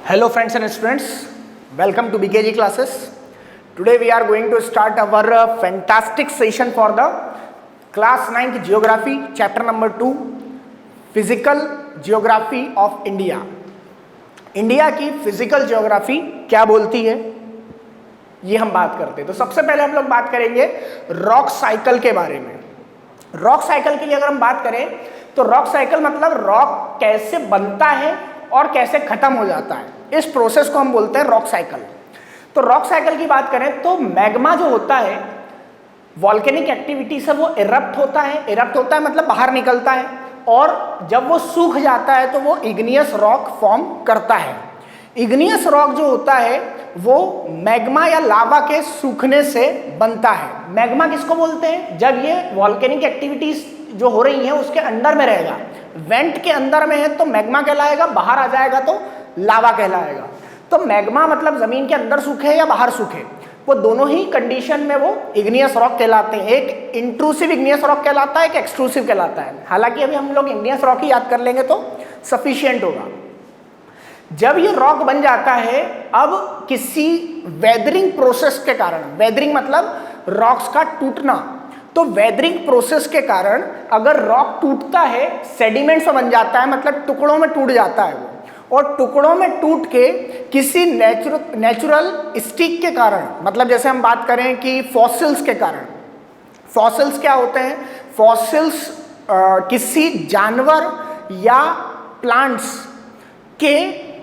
Hello friends and students, welcome to BKG classes. Today we are going to start our fantastic session for the class 9th geography chapter number 2 physical geography of India. India की physical geography क्या बोलती है ये हम बात करते हैं। तो सबसे पहले हम लोग बात करेंगे रॉक साइकिल के बारे में। रॉक साइकिल के लिए अगर हम बात करें तो रॉक साइकिल मतलब रॉक कैसे बनता है और कैसे खत्म हो जाता है, इस प्रोसेस को हम बोलते हैं रॉक साइकिल। तो रॉक साइकिल की बात करें तो मैग्मा जो होता है वॉल्केनिक एक्टिविटी से वो इरप्ट होता है मतलब बाहर निकलता है, और जब वो सूख जाता है तो वो इग्नियस रॉक फॉर्म करता है। इग्नियस रॉक जो होता है वो मैग्मा या लावा के सूखने से बनता है। मैग्मा किसको बोलते हैं? जब ये वॉल्केनिक एक्टिविटीज जो हो रही हैं उसके अंदर में रहेगा, वेंट के अंदर में है तो मैग्मा कहलाएगा, बाहर आ जाएगा तो लावा कहलाएगा। तो मैग्मा मतलब जमीन के अंदर सूखे या बाहर सूखे, वो दोनों ही कंडीशन में वो इग्नियस रॉक कहलाते हैं। एक इंट्रूसिव इग्नियस रॉक कहलाता है, एक एक्सट्रूसिव कहलाता है। हालांकि अभी हम लोग इग्नियस रॉक ही याद कर लेंगे तो सफिशिएंट होगा। जब ये रॉक बन जाता है, अब किसी वेदरिंग प्रोसेस के कारण, वेदरिंग मतलब रॉक्स का टूटना, तो वेदरिंग प्रोसेस के कारण अगर रॉक टूटता है सेडिमेंट से बन जाता है, मतलब टुकड़ों में टूट जाता है वो, और टुकड़ों में टूट के किसी नेचुरल स्टिक के कारण, मतलब जैसे हम बात करें कि फॉसिल्स के कारण। फॉसिल्स क्या होते हैं? फॉसिल्स किसी जानवर या प्लांट्स के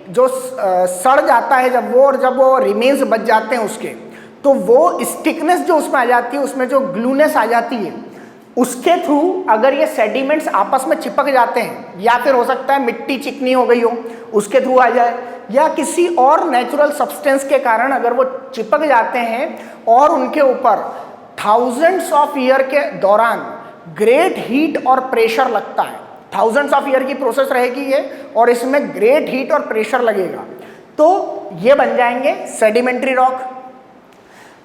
जो सड़ जाता है जब वो रिमेन्स बच जाते हैं उसके, तो वो स्टिकनेस जो उसमें आ जाती है, उसमें जो ग्लूनेस आ जाती है, उसके थ्रू अगर ये सेडिमेंट्स आपस में चिपक जाते हैं, या फिर हो सकता है मिट्टी चिकनी हो गई हो उसके थ्रू आ जाए, या किसी और नेचुरल सब्सटेंस के कारण अगर वो चिपक जाते हैं और उनके ऊपर थाउजेंड्स ऑफ ईयर के दौरान ग्रेट हीट और प्रेशर लगता है। थाउजेंड्स ऑफ ईयर की प्रोसेस रहेगी ये, और इसमें ग्रेट हीट और प्रेशर लगेगा, तो ये बन जाएंगे सेडिमेंट्री रॉक।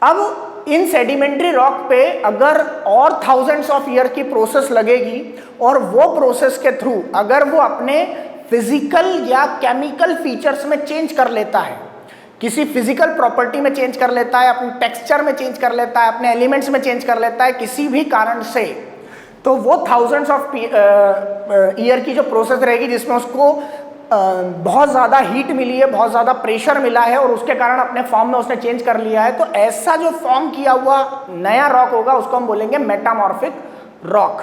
अब इन सेडिमेंट्री रॉक पे अगर और थाउजेंड्स ऑफ ईयर की प्रोसेस लगेगी, और वो प्रोसेस के थ्रू अगर वो अपने फिजिकल या केमिकल फीचर्स में चेंज कर लेता है, किसी फिजिकल प्रॉपर्टी में चेंज कर लेता है, अपने टेक्सचर में चेंज कर लेता है, अपने एलिमेंट्स में चेंज कर लेता है किसी भी कारण से, तो वो थाउजेंड्स ऑफ ईयर की जो प्रोसेस रहेगी जिसमें उसको बहुत ज़्यादा हीट मिली है, बहुत ज़्यादा प्रेशर मिला है, और उसके कारण अपने फॉर्म में उसने चेंज कर लिया है, तो ऐसा जो फॉर्म किया हुआ नया रॉक होगा उसको हम बोलेंगे मेटामॉर्फिक रॉक।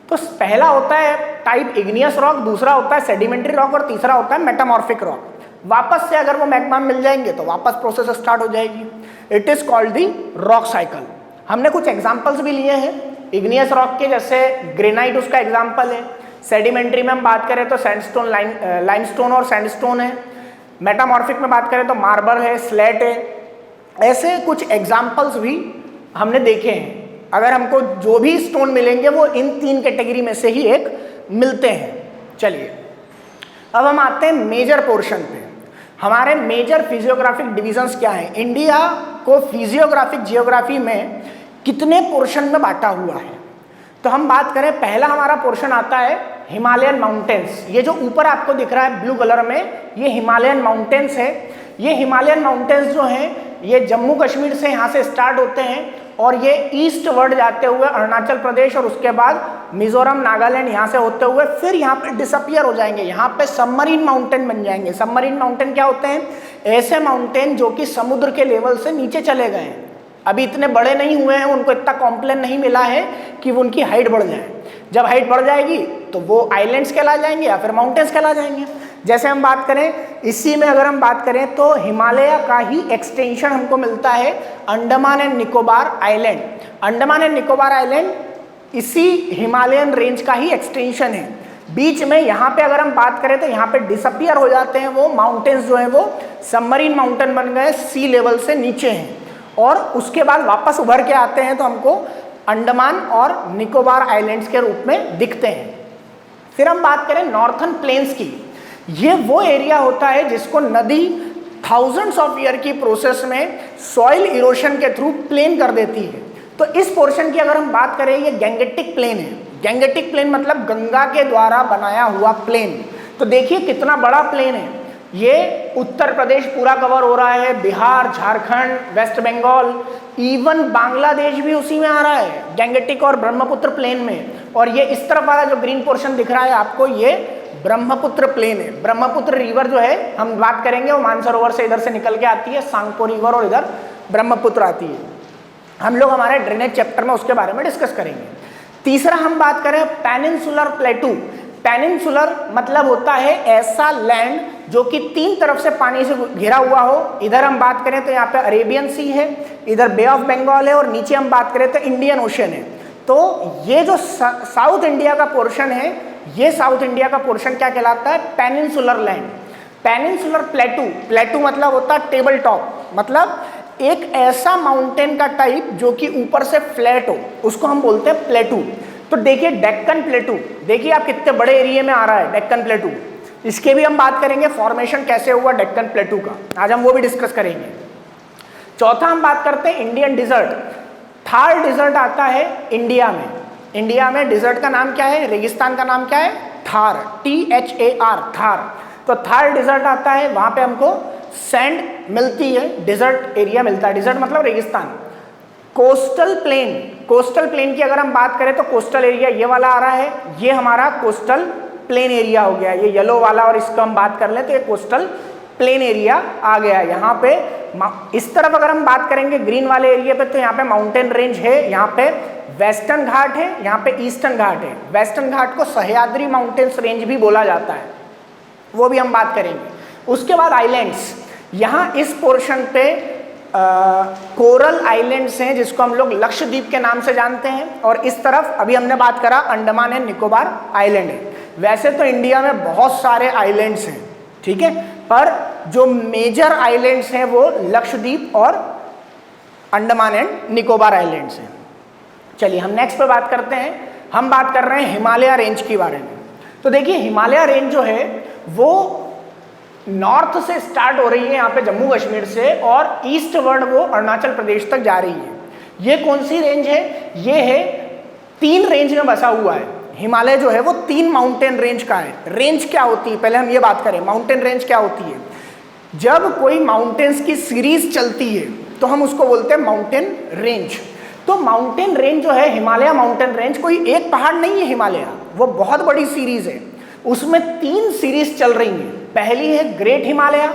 तो पहला होता है टाइप इग्नियस रॉक, दूसरा होता है सेडिमेंट्री रॉक, और तीसरा होता है मेटामॉर्फिक रॉक। वापस से अगर वो मैग्मा मिल जाएंगे तो वापस प्रोसेस स्टार्ट हो जाएगी। It is called the rock cycle. हमने कुछ एग्जाम्पल्स भी लिए हैं इग्नियस रॉक के, जैसे ग्रेनाइट उसका एग्जाम्पल है। सेडिमेंट्री में हम बात करें तो सैंडस्टोन, लाइमस्टोन और सैंडस्टोन है। मेटामॉर्फिक में बात करें तो मार्बल है, स्लेट है। ऐसे कुछ एग्जाम्पल्स भी हमने देखे हैं। अगर हमको जो भी स्टोन मिलेंगे वो इन तीन कैटेगरी में से ही एक मिलते हैं। चलिए अब हम आते हैं मेजर पोर्शन पे। हमारे मेजर फिजियोग्राफिक डिविजन्स क्या हैं? इंडिया को फिजियोग्राफिक जियोग्राफी में कितने पोर्शन में बांटा हुआ है? तो हम बात करें, पहला हमारा पोर्शन आता है हिमालयन माउंटेन्स। ये जो ऊपर आपको दिख रहा है ब्लू कलर में, ये हिमालयन माउंटेन्स है। ये हिमालयन माउंटेन्स जो हैं ये जम्मू कश्मीर से यहाँ से स्टार्ट होते हैं, और ये ईस्ट वर्ड जाते हुए अरुणाचल प्रदेश और उसके बाद मिजोरम, नागालैंड यहाँ से होते हुए फिर यहाँ पे डिसअपियर हो जाएंगे। यहाँ पे सबमरीन माउंटेन बन जाएंगे। सबमरीन माउंटेन क्या होते हैं? ऐसे माउंटेन जो कि समुद्र के लेवल से नीचे चले गए हैं, अभी इतने बड़े नहीं हुए हैं, उनको इतना कॉम्प्लेन नहीं मिला है कि वो उनकी हाइट बढ़ जाए। जब हाइट बढ़ जाएगी तो वो आइलैंड्स कहला जाएंगे या फिर माउंटेन्स कहला जाएंगे। जैसे हम बात करें इसी में, अगर हम बात करें तो हिमालय का ही एक्सटेंशन हमको मिलता है Andaman and Nicobar island. Andaman and Nicobar island इसी हिमालयन रेंज का ही एक्सटेंशन है। बीच में यहाँ पे अगर हम बात करें तो यहाँ पे डिसअपियर हो जाते हैं वो माउंटेन्स जो हैं, वो सबमरीन माउंटेन बन गए, सी लेवल से नीचे हैं, और उसके बाद वापस उभर के आते हैं तो हमको अंडमान और निकोबार आइलैंड्स के रूप में दिखते हैं। फिर हम बात करें नॉर्थर्न प्लेन्स की। ये वो एरिया होता है जिसको नदी थाउजेंड्स ऑफ ईयर की प्रोसेस में सॉइल इरोशन के थ्रू प्लेन कर देती है। तो इस पोर्शन की अगर हम बात करें, ये गैंगेटिक प्लेन है। गैंगेटिक प्लेन मतलब गंगा के द्वारा बनाया हुआ प्लेन। तो देखिए कितना बड़ा प्लेन है। ये उत्तर प्रदेश पूरा कवर हो रहा है, बिहार, झारखंड, वेस्ट बंगाल, इवन बांग्लादेश भी उसी में आ रहा है, गैंगेटिक और ब्रह्मपुत्र प्लेन में। और ये इस तरफ वाला जो ग्रीन पोर्शन दिख रहा है आपको, ये ब्रह्मपुत्र प्लेन है। ब्रह्मपुत्र रिवर जो है हम बात करेंगे वो मानसरोवर से इधर से निकल के आती है, सांगपो रिवर, और इधर ब्रह्मपुत्र आती है। हम लोग हमारे ड्रेनेज चैप्टर में उसके बारे में डिस्कस करेंगे। तीसरा हम बात करें पेनिनसुलर प्लेटू। पेनिनसुलर मतलब होता है ऐसा लैंड जो कि तीन तरफ से पानी से घिरा हुआ हो। इधर हम बात करें तो यहाँ पे अरेबियन सी है, इधर बे ऑफ बंगाल है, और नीचे हम बात करें तो इंडियन ओशन है। तो ये जो साउथ इंडिया का पोर्शन है, ये साउथ इंडिया का पोर्शन क्या कहलाता है? Peninsular land. पेनिनसुलर प्लेटू, प्लेटू मतलब होता है टेबल टॉप, मतलब एक ऐसा माउंटेन का टाइप जो कि ऊपर से फ्लैट हो, उसको हम बोलते हैं प्लेटू। तो देखिए डेक्कन प्लेटू, देखिए आप कितने बड़े एरिया में आ रहा है डेक्कन प्लेटू। इसके भी हम बात करेंगे फॉर्मेशन कैसे हुआ डेक्कन प्लेटू का, आज हम वो भी डिस्कस करेंगे। चौथा हम बात करते हैं इंडियन डिजर्ट। थार डिजर्ट आता है इंडिया में। इंडिया में डिजर्ट का नाम क्या है? रेगिस्तान का नाम क्या है? थार, THAR, थार। तो थार डिजर्ट आता है, वहां पे हमको सैंड मिलती है, डिजर्ट एरिया मिलता है। डिजर्ट मतलब रेगिस्तान। कोस्टल प्लेन, कोस्टल प्लेन की अगर हम बात करें तो कोस्टल एरिया ये वाला आ रहा है, ये हमारा कोस्टल प्लेन एरिया हो गया, ये येलो वाला, और इसको हम बात कर ले तो ये कोस्टल प्लेन एरिया आ गया। यहाँ पे इस तरफ अगर हम बात करेंगे ग्रीन वाले एरिया पे, तो यहाँ पे माउंटेन रेंज है, यहाँ पे वेस्टर्न घाट है, यहाँ पे ईस्टर्न घाट है। वेस्टर्न घाट को सह्याद्री माउंटेन्स रेंज भी बोला जाता है, वो भी हम बात करेंगे। उसके बाद आइलैंड्स, यहाँ इस पोर्शन पे कोरल आइलैंड्स हैं जिसको हम लोग लक्षद्वीप के नाम से जानते हैं, और इस तरफ अभी हमने बात करा अंडमान एंड निकोबार आइलैंड है। वैसे तो इंडिया में बहुत सारे आइलैंड्स हैं, ठीक है, पर जो मेजर आइलैंड्स हैं वो लक्षद्वीप और अंडमान एंड निकोबार आइलैंड्स हैं। चलिए हम नेक्स्ट पे बात करते हैं। हम बात कर रहे हैं हिमालय रेंज के बारे में। तो देखिए हिमालय रेंज जो है वो नॉर्थ से स्टार्ट हो रही है यहाँ पे जम्मू कश्मीर से, और ईस्ट वर्ड वो अरुणाचल प्रदेश तक जा रही है। ये कौन सी रेंज है? ये है 3 रेंज में बसा हुआ है। हिमालय जो है वो 3 माउंटेन रेंज का है। रेंज क्या होती है, पहले हम ये बात करें माउंटेन रेंज क्या होती है। जब कोई माउंटेन्स की सीरीज चलती है तो हम उसको बोलते हैं माउंटेन रेंज। तो माउंटेन रेंज जो है हिमालय माउंटेन रेंज, कोई एक पहाड़ नहीं है हिमालय, वो बहुत बड़ी सीरीज है। उसमें 3 सीरीज चल रही हैं। पहली है ग्रेट हिमालय,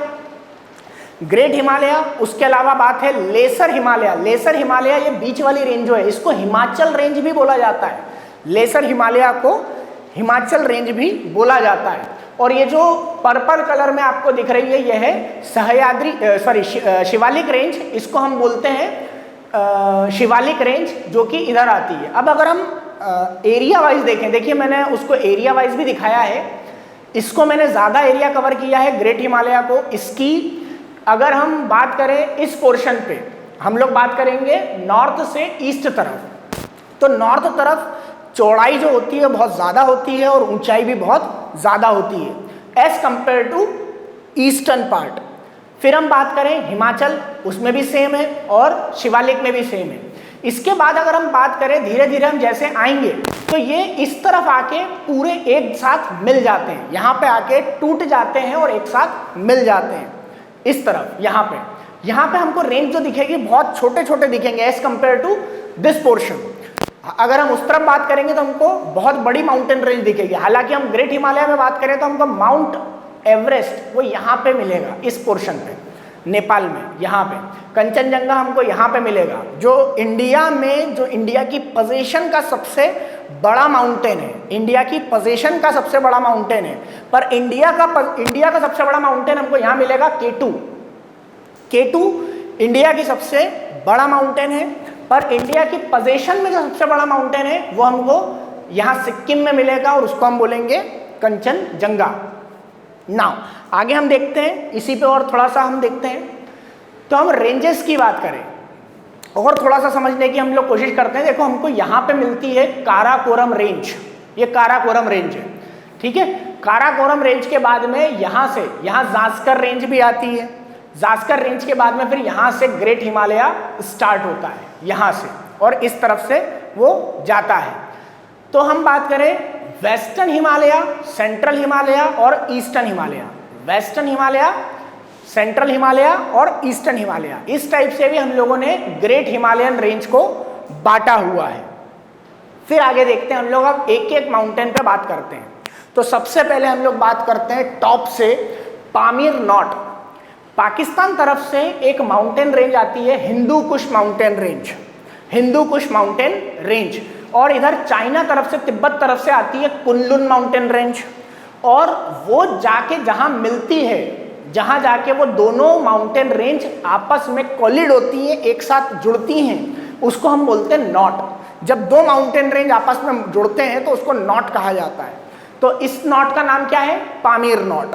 ग्रेट हिमालय। उसके अलावा बात है लेसर हिमालय। लेसर हिमालय ये बीच वाली रेंज जो है, इसको हिमाचल रेंज भी बोला जाता है। लेसर हिमालय को हिमाचल रेंज भी बोला जाता है। और ये जो पर्पल कलर में आपको दिख रही है, यह है सह्याद्री शिवालिक रेंज, इसको हम बोलते हैं शिवालिक रेंज, जो कि इधर आती है। अब अगर हम एरिया वाइज देखें, देखिए मैंने उसको एरिया वाइज भी दिखाया है, इसको मैंने ज़्यादा एरिया कवर किया है ग्रेट हिमालय को। इसकी अगर हम बात करें इस पोर्शन पे, हम लोग बात करेंगे नॉर्थ से ईस्ट तरफ। तो नॉर्थ तरफ चौड़ाई जो होती है बहुत ज़्यादा होती है और ऊंचाई भी बहुत ज़्यादा होती है as compare to eastern part. फिर हम बात करें हिमाचल, उसमें भी सेम है और शिवालिक में भी सेम है। इसके बाद अगर हम बात करें धीरे धीरे हम जैसे आएंगे तो ये इस तरफ आके पूरे एक साथ मिल जाते हैं, यहाँ पे आके टूट जाते हैं और एक साथ मिल जाते हैं इस तरफ। यहाँ पे हमको रेंज जो दिखेगी बहुत छोटे छोटे दिखेंगे as compare to this portion. अगर हम उस तरफ बात करेंगे तो हमको बहुत बड़ी माउंटेन रेंज दिखेगी। हालांकि हम ग्रेट हिमालय में बात करें तो हमको माउंट एवरेस्ट वो यहाँ पे मिलेगा इस पोर्शन पे, नेपाल में। यहाँ पे कंचनजंगा हमको यहाँ पे मिलेगा, जो इंडिया में, जो इंडिया की पोजीशन का सबसे बड़ा माउंटेन है। इंडिया की पोजीशन का सबसे बड़ा माउंटेन है, पर इंडिया का सबसे बड़ा माउंटेन हमको यहाँ मिलेगा K2। K2 इंडिया की सबसे बड़ा माउंटेन है, पर इंडिया की पोजीशन में जो सबसे बड़ा माउंटेन है वो हमको यहाँ सिक्किम में मिलेगा और उसको हम बोलेंगे कंचनजंगा। नाउ आगे हम देखते हैं, इसी पे और थोड़ा सा हम देखते हैं। तो हम रेंजेस की बात करें और थोड़ा सा समझने की हम लोग कोशिश करते हैं। देखो हमको यहाँ पे मिलती है काराकोरम रेंज, ये काराकोरम रेंज है, ठीक है। काराकोरम रेंज के बाद में यहाँ से यहाँ जास्कर रेंज भी आती है। जास्कर रेंज के बाद में फिर यहाँ से ग्रेट हिमालय स्टार्ट होता है यहाँ से, और इस तरफ से वो जाता है। तो हम बात करें वेस्टर्न हिमालय, सेंट्रल हिमालय और eastern Himalaya. Western Himalaya, central Himalaya और ईस्टर्न हिमालय, इस टाइप से भी हम लोगों ने ग्रेट हिमालयन रेंज को बांटा हुआ है। फिर आगे देखते हैं हम लोग, अब एक एक माउंटेन पे बात करते हैं। तो सबसे पहले हम लोग बात करते हैं टॉप से, पामीर नॉट। पाकिस्तान तरफ से एक माउंटेन रेंज आती है Hindu Kush mountain range, Hindu Kush mountain range, और इधर चाइना तरफ से, तिब्बत तरफ से आती है कुनलुन माउंटेन रेंज। और वो जाके जहां मिलती है, जहां जाके वो दोनों माउंटेन रेंज आपस में कोलिड होती हैं, एक साथ जुड़ती हैं, उसको हम बोलते हैं नॉट। जब दो माउंटेन रेंज आपस में जुड़ते हैं तो उसको नॉट कहा जाता है। तो इस नॉट का नाम क्या है? पामीर नॉट।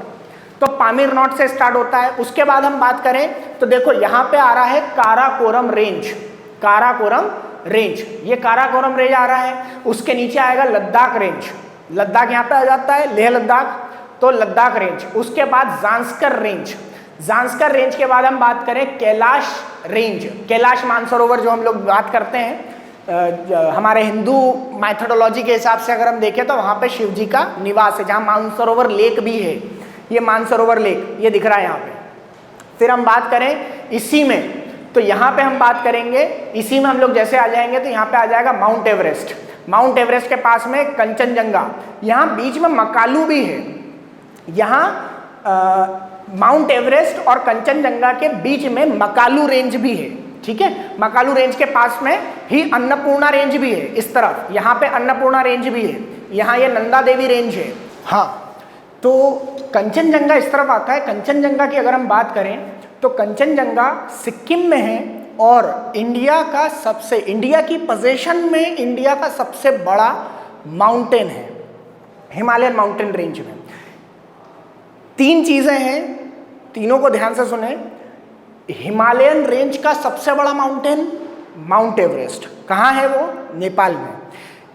तो पामीर नॉट से स्टार्ट होता है। उसके बाद हम बात करें तो देखो यहाँ पे आ रहा है काराकोरम रेंज, काराकोरम रेंज, ये काराकोरम रेंज आ रहा है। उसके नीचे आएगा लद्दाख रेंज, लद्दाख यहाँ पे आ जाता है, लेह लद्दाख, तो लद्दाख रेंज। उसके बाद जांस्कर रेंज, जांस्कर रेंज के बाद हम बात करें कैलाश रेंज, कैलाश मानसरोवर जो हम लोग बात करते हैं, हमारे हिंदू मैथोडोलॉजी के हिसाब से अगर हम देखें तो वहाँ पे शिव जी का निवास है, जहाँ मानसरोवर लेक भी है, ये मानसरोवर लेक ये दिख रहा है यहाँ पे। फिर हम बात करें इसी में, तो यहाँ पे हम बात करेंगे, इसी में हम लोग जैसे आ जाएंगे तो यहाँ पे आ जाएगा माउंट एवरेस्ट। माउंट एवरेस्ट के पास में कंचनजंगा, यहाँ बीच में मकालू भी है। यहाँ माउंट एवरेस्ट और कंचनजंगा के बीच में मकालू रेंज भी है, ठीक है। मकालू रेंज के पास में ही अन्नपूर्णा रेंज भी है, इस तरफ यहाँ पे अन्नपूर्णा रेंज भी है, यहाँ ये नंदा देवी रेंज है। हाँ, तो कंचनजंगा इस तरफ आता है। कंचनजंगा की अगर हम बात करें तो कंचनजंगा सिक्किम में है और इंडिया का सबसे, इंडिया की पोजीशन में इंडिया का सबसे बड़ा माउंटेन है हिमालयन माउंटेन रेंज में। तीन चीजें हैं, तीनों को ध्यान से सुने। हिमालयन रेंज का सबसे बड़ा माउंटेन माउंट एवरेस्ट, कहाँ है वो? नेपाल में।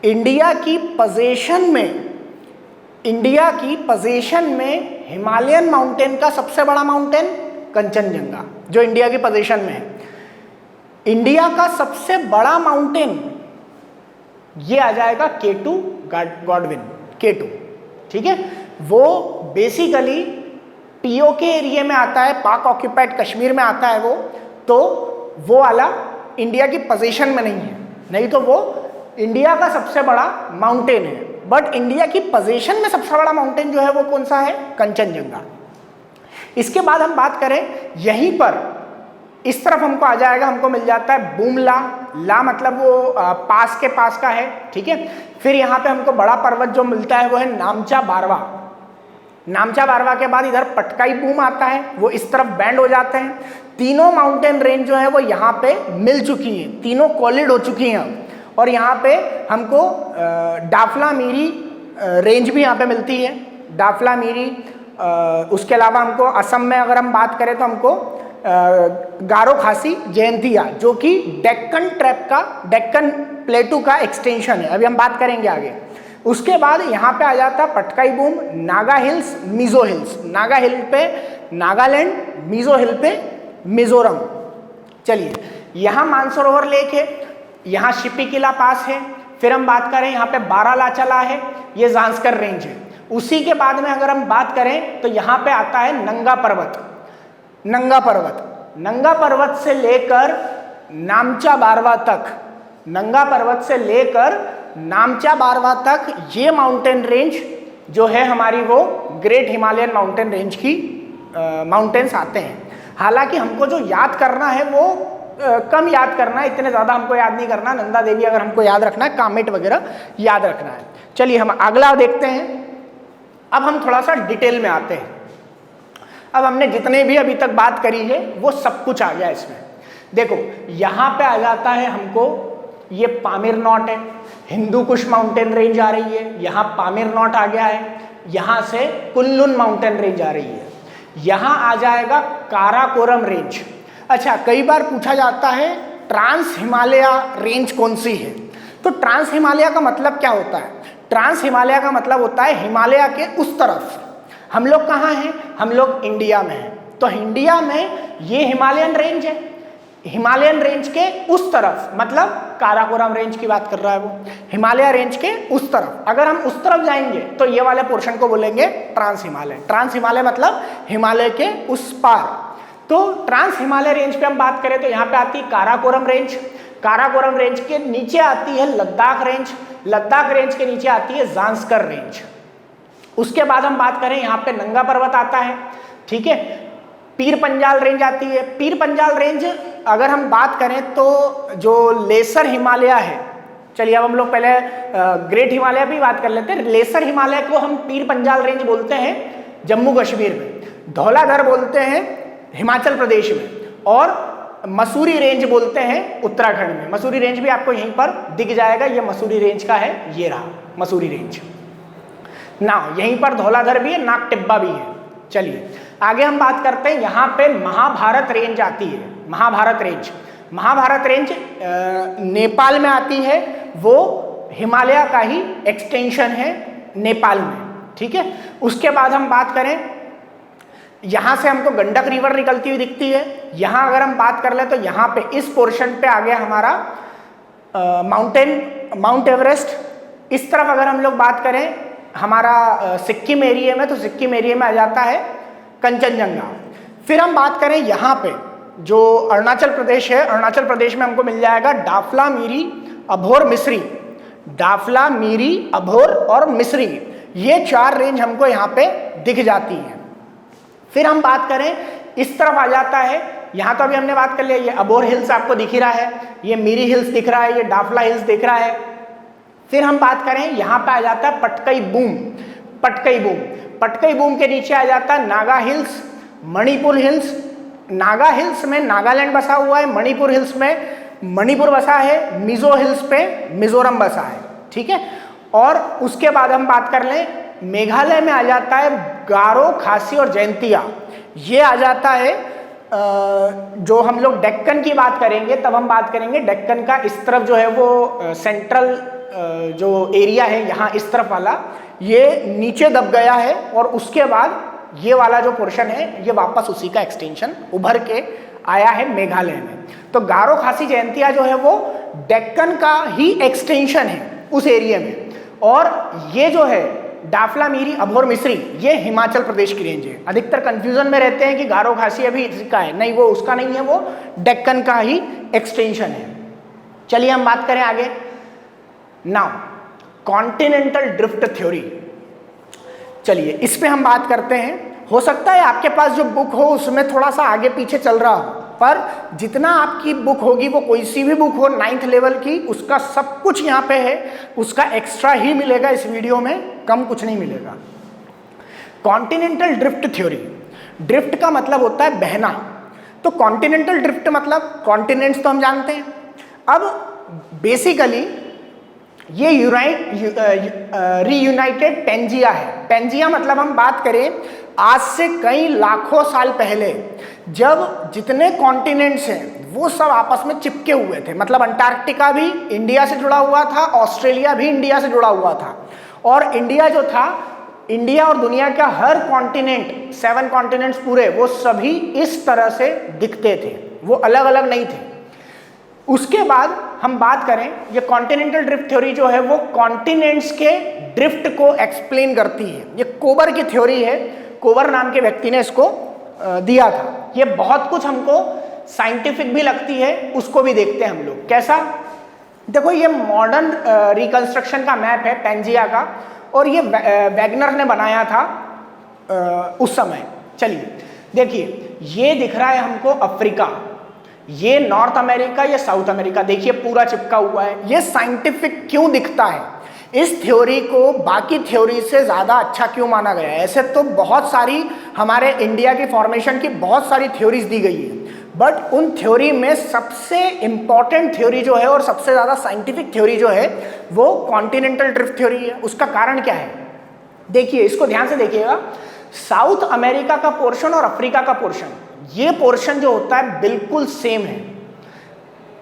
इंडिया की पोजीशन में, इंडिया की पोजीशन में हिमालयन माउंटेन का सबसे बड़ा माउंटेन कंचनजंगा, जो इंडिया की पोजीशन में है। इंडिया का सबसे बड़ा माउंटेन ये आ जाएगा K2 गॉडविन, K2, ठीक है। वो बेसिकली POK एरिया में आता है, पाक ऑक्यूपाइड कश्मीर में आता है वो, तो वो वाला इंडिया की पोजीशन में नहीं है, नहीं तो वो इंडिया का सबसे बड़ा माउंटेन है। बट इंडिया की पोजीशन में सबसे बड़ा माउंटेन जो है वो कौन सा है? कंचनजंगा। इसके बाद हम बात करें, यहीं पर इस तरफ हमको आ जाएगा, हमको मिल जाता है बूमला, ला मतलब वो पास के पास का है, ठीक है। फिर यहाँ पे हमको बड़ा पर्वत जो मिलता है वो है नामचा बारवा। नामचा बारवा के बाद इधर पटकाई बूम आता है, वो इस तरफ बैंड हो जाते हैं। तीनों माउंटेन रेंज जो है वो यहाँ पे मिल चुकी है, तीनों कोलिड हो चुकी हैं। और यहाँ पे हमको डाफला मीरी रेंज भी यहाँ पे मिलती है, डाफला मीरी। उसके अलावा हमको असम में अगर हम बात करें तो हमको गारो खासी जयंतिया, जो कि डेक्कन ट्रैप का, डेक्कन प्लेटू का एक्सटेंशन है, अभी हम बात करेंगे आगे। उसके बाद यहाँ पे आ जाता Patkai Bum, Naga hills, Mizo hills, Naga hill पे नागालैंड, मिजो हिल पे मिजोरम। चलिए, यहाँ मानसरोवर लेक है, यहाँ शिपी किला पास है। फिर हम बात करें यहाँ पे बारालाचला है, ये जांस्कर रेंज है। उसी के बाद में अगर हम बात करें तो यहाँ पे आता है नंगा पर्वत, नंगा पर्वत। नंगा पर्वत से लेकर नामचा बारवा तक, नंगा पर्वत से लेकर नामचा बारवा तक ये माउंटेन रेंज जो है हमारी, वो ग्रेट हिमालयन माउंटेन रेंज की माउंटेन्स आते हैं। हालांकि हमको जो याद करना है वो कम याद करना है, इतने ज़्यादा हमको याद नहीं करना। नंदा देवी अगर हमको याद रखना है, कामेट वगैरह याद रखना है। चलिए हम अगला देखते हैं। अब हम थोड़ा सा डिटेल में आते हैं। अब हमने जितने भी अभी तक बात करी है वो सब कुछ आ गया इसमें। देखो यहाँ पे आ जाता है हमको, ये पामीर नॉट है, हिंदू कुश माउंटेन रेंज आ रही है, यहाँ पामीर नॉट आ गया है, यहाँ से कुनलुन माउंटेन रेंज आ रही है, यहाँ आ जाएगा काराकोरम रेंज। अच्छा, कई बार पूछा जाता है ट्रांस हिमालय रेंज कौन सी है, तो ट्रांस हिमालय का मतलब क्या होता है? ट्रांस हिमालय का मतलब होता है हिमालय के उस तरफ। हम लोग कहाँ हैं? हम लोग इंडिया में हैं, तो इंडिया में ये हिमालयन रेंज है, हिमालयन रेंज के उस तरफ, मतलब काराकोरम रेंज की बात कर रहा है वो, हिमालय रेंज के उस तरफ। अगर हम उस तरफ जाएंगे तो ये वाले पोर्शन को बोलेंगे ट्रांस हिमालय। ट्रांस हिमालय मतलब हिमालय के उस पार। तो ट्रांस हिमालय रेंज पे हम बात करें तो यहाँ पे आती है काराकोरम रेंज। काराकोरम रेंज के नीचे आती है लद्दाख रेंज। लद्दाख रेंज के नीचे आती है जांस्कर रेंज। उसके बाद हम बात करें यहाँ पे नंगा पर्वत आता है, ठीक है। पीर पंजाल रेंज आती है। पीर पंजाल रेंज अगर हम बात करें तो जो लेसर हिमालय है, चलिए अब हम लोग पहले ग्रेट हिमालय भी बात कर लेते हैं। लेसर हिमालय को हम पीर पंजाल रेंज बोलते हैं जम्मू कश्मीर में, धौलाधर बोलते हैं हिमाचल प्रदेश में, और मसूरी रेंज बोलते हैं उत्तराखंड में। मसूरी रेंज भी आपको यहीं पर दिख जाएगा, ये मसूरी रेंज का है, ये रहा मसूरी रेंज ना। यहीं पर धौलाधर भी है, नाग टिब्बा भी है। चलिए आगे हम बात करते हैं, यहाँ पे महाभारत रेंज आती है। महाभारत रेंज, महाभारत रेंज नेपाल में आती है, वो हिमालय का ही एक्सटेंशन है नेपाल में, ठीक है। उसके बाद हम बात करें, यहाँ से हमको गंडक रिवर निकलती हुई दिखती है। यहाँ अगर हम बात कर ले तो यहाँ पे इस पोर्शन पे आ गया हमारा माउंट एवरेस्ट। इस तरफ अगर हम लोग बात करें हमारा सिक्किम एरिया में, तो सिक्किम एरिया में आ जाता है कंचनजंगा। फिर हम बात करें यहाँ पे जो अरुणाचल प्रदेश है, अरुणाचल प्रदेश में हमको मिल जाएगा डाफला, मिरी, अभोर, मिस्री। डाफला, मिरी, अभोर और मिस्री, ये 4 रेंज हमको यहाँ पे दिख जाती है। फिर हम बात करें इस तरफ आ जाता है, यहाँ तो अभी हमने बात कर लिया, ये अभोर हिल्स आपको दिख ही रहा है, ये मिरी हिल्स दिख रहा है, ये डाफला हिल्स दिख रहा है। फिर हम बात करें यहाँ पे आ जाता है Patkai boom. Patkai boom, Patkai boom के नीचे आ जाता है Naga hills, Manipur hills. Naga hills में नागालैंड बसा हुआ है, मणिपुर हिल्स में मणिपुर बसा है, मिजो हिल्स पे मिजोरम बसा है, ठीक है। और उसके बाद हम बात कर लें मेघालय में आ जाता है गारो, खासी और जयंतिया। ये आ जाता है जो हम लोग डेक्कन की बात करेंगे तब हम बात करेंगे डेक्कन का इस तरफ जो है वो सेंट्रल जो एरिया है यहाँ इस तरफ वाला, ये नीचे दब गया है और उसके बाद ये वाला जो पोर्शन है ये वापस उसी का एक्सटेंशन उभर के आया है मेघालय में। तो गारो, खासी, जयंतिया जो है वो डेक्कन का ही एक्सटेंशन है उस एरिया में, और ये जो है डाफला, मिरी, अभोर, मिस्री, ये हिमाचल प्रदेश की रेंज है। अधिकतर कंफ्यूजन में रहते हैं कि गारो, खासी अभी इसका है, नहीं वो उसका नहीं है, वो डेक्कन का ही एक्सटेंशन है। चलिए हम बात करें आगे। नाउ कॉन्टिनेंटल ड्रिफ्ट थ्योरी, चलिए इस पे हम बात करते हैं। हो सकता है आपके पास जो बुक हो उसमें थोड़ा सा आगे पीछे चल रहा हो, पर जितना आपकी बुक होगी, वो कोई सी भी बुक हो 9th लेवल की, उसका सब कुछ यहाँ पे है, उसका एक्स्ट्रा ही मिलेगा इस वीडियो में, कम कुछ नहीं मिलेगा। कॉन्टिनेंटल ड्रिफ्ट थ्योरी, ड्रिफ्ट का मतलब होता है बहना, तो कॉन्टिनेंटल ड्रिफ्ट मतलब कॉन्टिनेंट्स तो हम जानते हैं। अब बेसिकली ये रीयूनाइटेड पेंजिया है। पेंजिया मतलब हम बात करें आज से कई लाखों साल पहले, जब जितने कॉन्टिनेंट्स हैं वो सब आपस में चिपके हुए थे, मतलब अंटार्कटिका भी इंडिया से जुड़ा हुआ था, ऑस्ट्रेलिया भी इंडिया से जुड़ा हुआ था, और इंडिया जो था, इंडिया और दुनिया का हर कॉन्टिनेंट, 7 कॉन्टिनेंट्स पूरे, वो सभी इस तरह से दिखते थे, वो अलग अलग नहीं थे। उसके बाद हम बात करें, ये कॉन्टिनेंटल ड्रिफ्ट थ्योरी जो है वो कॉन्टिनेंट्स के ड्रिफ्ट को एक्सप्लेन करती है। ये कोबर की थ्योरी है, कोबर नाम के व्यक्ति ने इसको दिया था। ये बहुत कुछ हमको साइंटिफिक भी लगती है, उसको भी देखते हैं हम लोग। कैसा? देखो ये मॉडर्न रिकंस्ट्रक्शन का मैप है पेंजिया का, और ये वैगनर ने बनाया था उस समय। चलिए देखिए, ये दिख रहा है हमको अफ्रीका, ये नॉर्थ अमेरिका, ये साउथ अमेरिका, देखिए पूरा चिपका हुआ है। ये साइंटिफिक क्यों दिखता है? इस थ्योरी को बाकी थ्योरी से ज़्यादा अच्छा क्यों माना गया है? ऐसे तो बहुत सारी हमारे इंडिया की फॉर्मेशन की बहुत सारी थ्योरीज दी गई है, बट उन थ्योरी में सबसे इम्पॉर्टेंट थ्योरी जो है और सबसे ज़्यादा साइंटिफिक थ्योरी जो है वो कॉन्टिनेंटल ड्रिफ्ट थ्योरी है। उसका कारण क्या है? देखिए, इसको ध्यान से देखिएगा। साउथ अमेरिका का पोर्शन और अफ्रीका का पोर्शन, ये पोर्शन जो होता है बिल्कुल सेम है।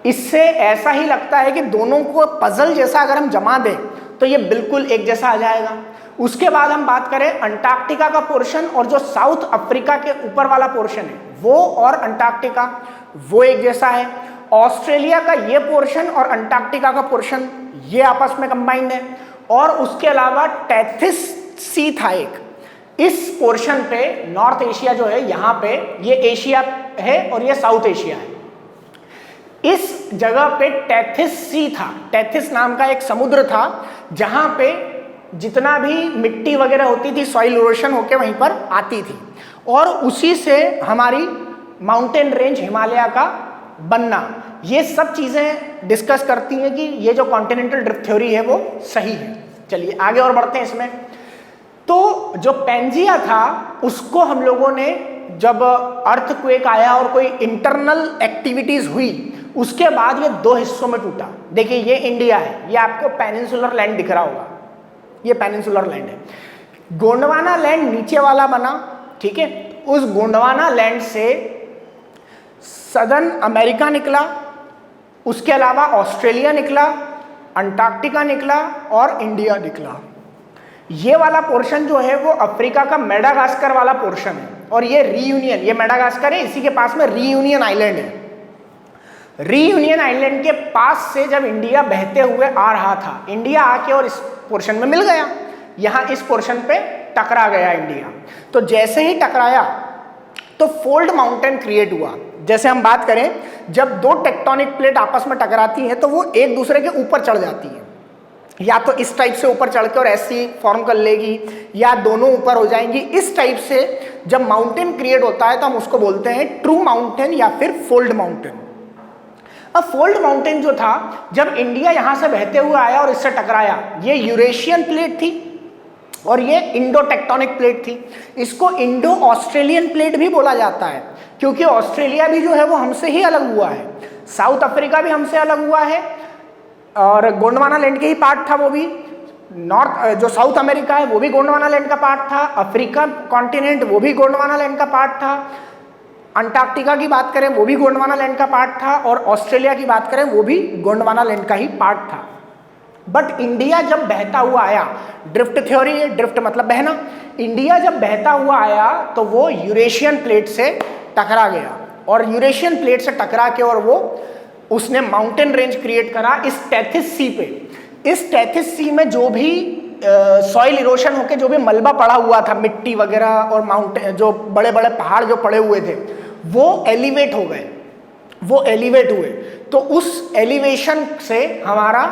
इससे ऐसा ही लगता है कि दोनों को पजल जैसा अगर हम जमा दें तो ये बिल्कुल एक जैसा आ जाएगा। उसके बाद हम बात करें अंटार्कटिका का पोर्शन और जो साउथ अफ्रीका के ऊपर वाला पोर्शन है वो और अंटार्कटिका, वो एक जैसा है। ऑस्ट्रेलिया का ये पोर्शन और अंटार्कटिका का पोर्शन ये आपस में कंबाइंड है। और उसके अलावा टेथिस सी था एक, इस पोर्शन पे नॉर्थ एशिया जो है यहाँ पे ये एशिया है और ये साउथ एशिया है। इस जगह पे टेथिस सी था, टेथिस नाम का एक समुद्र था जहाँ पे जितना भी मिट्टी वगैरह होती थी सॉइल इरोशन होके वहीं पर आती थी और उसी से हमारी माउंटेन रेंज हिमालय का बनना, ये सब चीज़ें डिस्कस करती हैं कि ये जो कॉन्टिनेंटल ड्रिफ्ट थ्योरी है वो सही है। चलिए आगे और बढ़ते हैं इसमें। तो जो पेंजिया था उसको हम लोगों ने जब अर्थक्वेक आया और कोई इंटरनल एक्टिविटीज हुई उसके बाद ये दो हिस्सों में टूटा। देखिए ये इंडिया है, ये आपको पेनिनसुलर लैंड दिख रहा होगा, ये पेनिनसुलर लैंड है। गोंडवाना लैंड नीचे वाला बना, ठीक है। उस गोंडवाना लैंड से सदर्न अमेरिका निकला, उसके अलावा ऑस्ट्रेलिया निकला, अंटार्कटिका निकला और इंडिया निकला। ये वाला पोर्शन जो है वो अफ्रीका का मेडागास्कर वाला पोर्शन है और ये रीयूनियन, ये मेडागास्कर है, इसी के पास में रीयूनियन आइलैंड है। रीयूनियन आइलैंड के पास से जब इंडिया बहते हुए आ रहा था, इंडिया आके और इस पोर्शन में मिल गया, यहाँ इस पोर्शन पे टकरा गया इंडिया। तो जैसे ही टकराया तो फोल्ड माउंटेन क्रिएट हुआ। जैसे हम बात करें, जब दो टेक्टोनिक प्लेट आपस में टकराती हैं तो वो एक दूसरे के ऊपर चढ़ जाती है, या तो इस टाइप से ऊपर चढ़ के और ऐसी फॉर्म कर लेगी या दोनों ऊपर हो जाएंगी। इस टाइप से जब माउंटेन क्रिएट होता है तो हम उसको बोलते हैं ट्रू माउंटेन या फिर फोल्ड माउंटेन। अब फोल्ड माउंटेन जो था, जब इंडिया यहां से बहते हुए आया और इससे टकराया, ये यूरेशियन प्लेट थी और ये इंडो टेक्टोनिक प्लेट थी। इसको इंडो ऑस्ट्रेलियन प्लेट भी बोला जाता है क्योंकि ऑस्ट्रेलिया भी जो है वो हमसे ही अलग हुआ है, साउथ अफ्रीका भी हमसे अलग हुआ है और गोंडवाना लैंड के ही पार्ट था वो भी। नॉर्थ जो साउथ अमेरिका है वो भी गोंडवाना लैंड का पार्ट था, अफ्रीका कॉन्टिनेंट वो भी गोंडवाना लैंड का पार्ट था, अंटार्कटिका की बात करें वो भी गोंडवाना लैंड का पार्ट था और ऑस्ट्रेलिया की बात करें वो भी गोंडवाना लैंड का ही पार्ट था। बट इंडिया जब बहता हुआ आया, ड्रिफ्ट थ्योरी है, ड्रिफ्ट मतलब बहना, इंडिया जब बहता हुआ आया तो वो यूरेशियन प्लेट से टकरा गया और यूरेशियन प्लेट से टकरा के और वो उसने माउंटेन रेंज क्रिएट करा इस टेथिस सी पे। इस टेथिस सी में जो भी सॉइल इरोशन होके जो भी मलबा पड़ा हुआ था, मिट्टी वगैरह और माउंटेन जो बड़े बड़े पहाड़ जो पड़े हुए थे वो एलिवेट हो गए, वो एलिवेट हुए। तो उस एलिवेशन से हमारा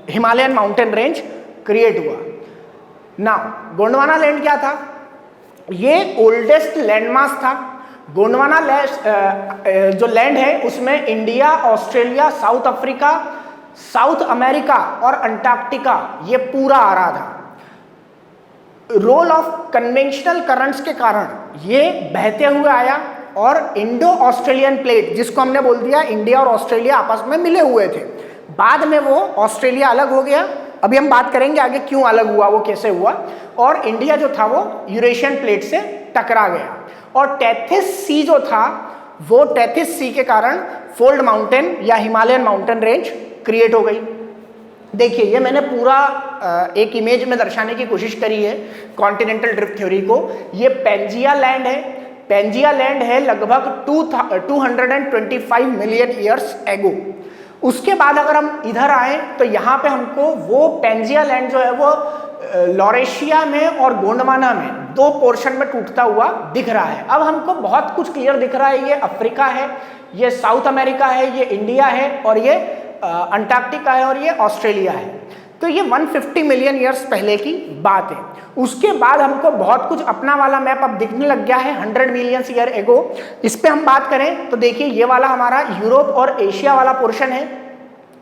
हिमालयन माउंटेन रेंज क्रिएट हुआ। नाउ गोंडवाना लैंड क्या था? ये ओल्डेस्ट लैंडमास था। गोंडवाना जो लैंड है उसमें India, Australia, south Africa, south America और अंटार्कटिका ये पूरा आ रहा था। रोल ऑफ कन्वेंशनल करंट्स के कारण ये बहते हुए आया और इंडो ऑस्ट्रेलियन प्लेट, जिसको हमने बोल दिया इंडिया और ऑस्ट्रेलिया आपस में मिले हुए थे, बाद में वो ऑस्ट्रेलिया अलग हो गया। अभी हम बात करेंगे आगे क्यों अलग हुआ, वो कैसे हुआ, और इंडिया जो था वो यूरेशियन प्लेट से टकरा गया। और टेथिस सी जो था वो टेथिस सी के कारण फोल्ड माउंटेन या हिमालयन माउंटेन रेंज क्रिएट हो गई। देखिए ये मैंने पूरा एक इमेज में दर्शाने की कोशिश करी है कॉन्टिनेंटल ड्रिफ्ट थ्योरी को। ये पेंजिया लैंड है, पेंजिया लैंड है लगभग 225 मिलियन ईयर्स एगो। उसके बाद अगर हम इधर आए तो यहाँ पे हमको वो पेंजिया लैंड जो है वो लॉरेशिया में और गोंडवाना में दो पोर्शन में टूटता हुआ दिख रहा है। अब हमको बहुत कुछ क्लियर दिख रहा है, ये अफ्रीका है, ये साउथ अमेरिका है, ये इंडिया है और ये अंटार्कटिका है और ये ऑस्ट्रेलिया है। तो ये 150 मिलियन ईयर्स पहले की बात है। उसके बाद हमको बहुत कुछ अपना वाला मैप अब दिखने लग गया है 100 मिलियन ईयर एगो। इस पे हम बात करें तो देखिए ये वाला हमारा यूरोप और एशिया वाला पोर्शन है,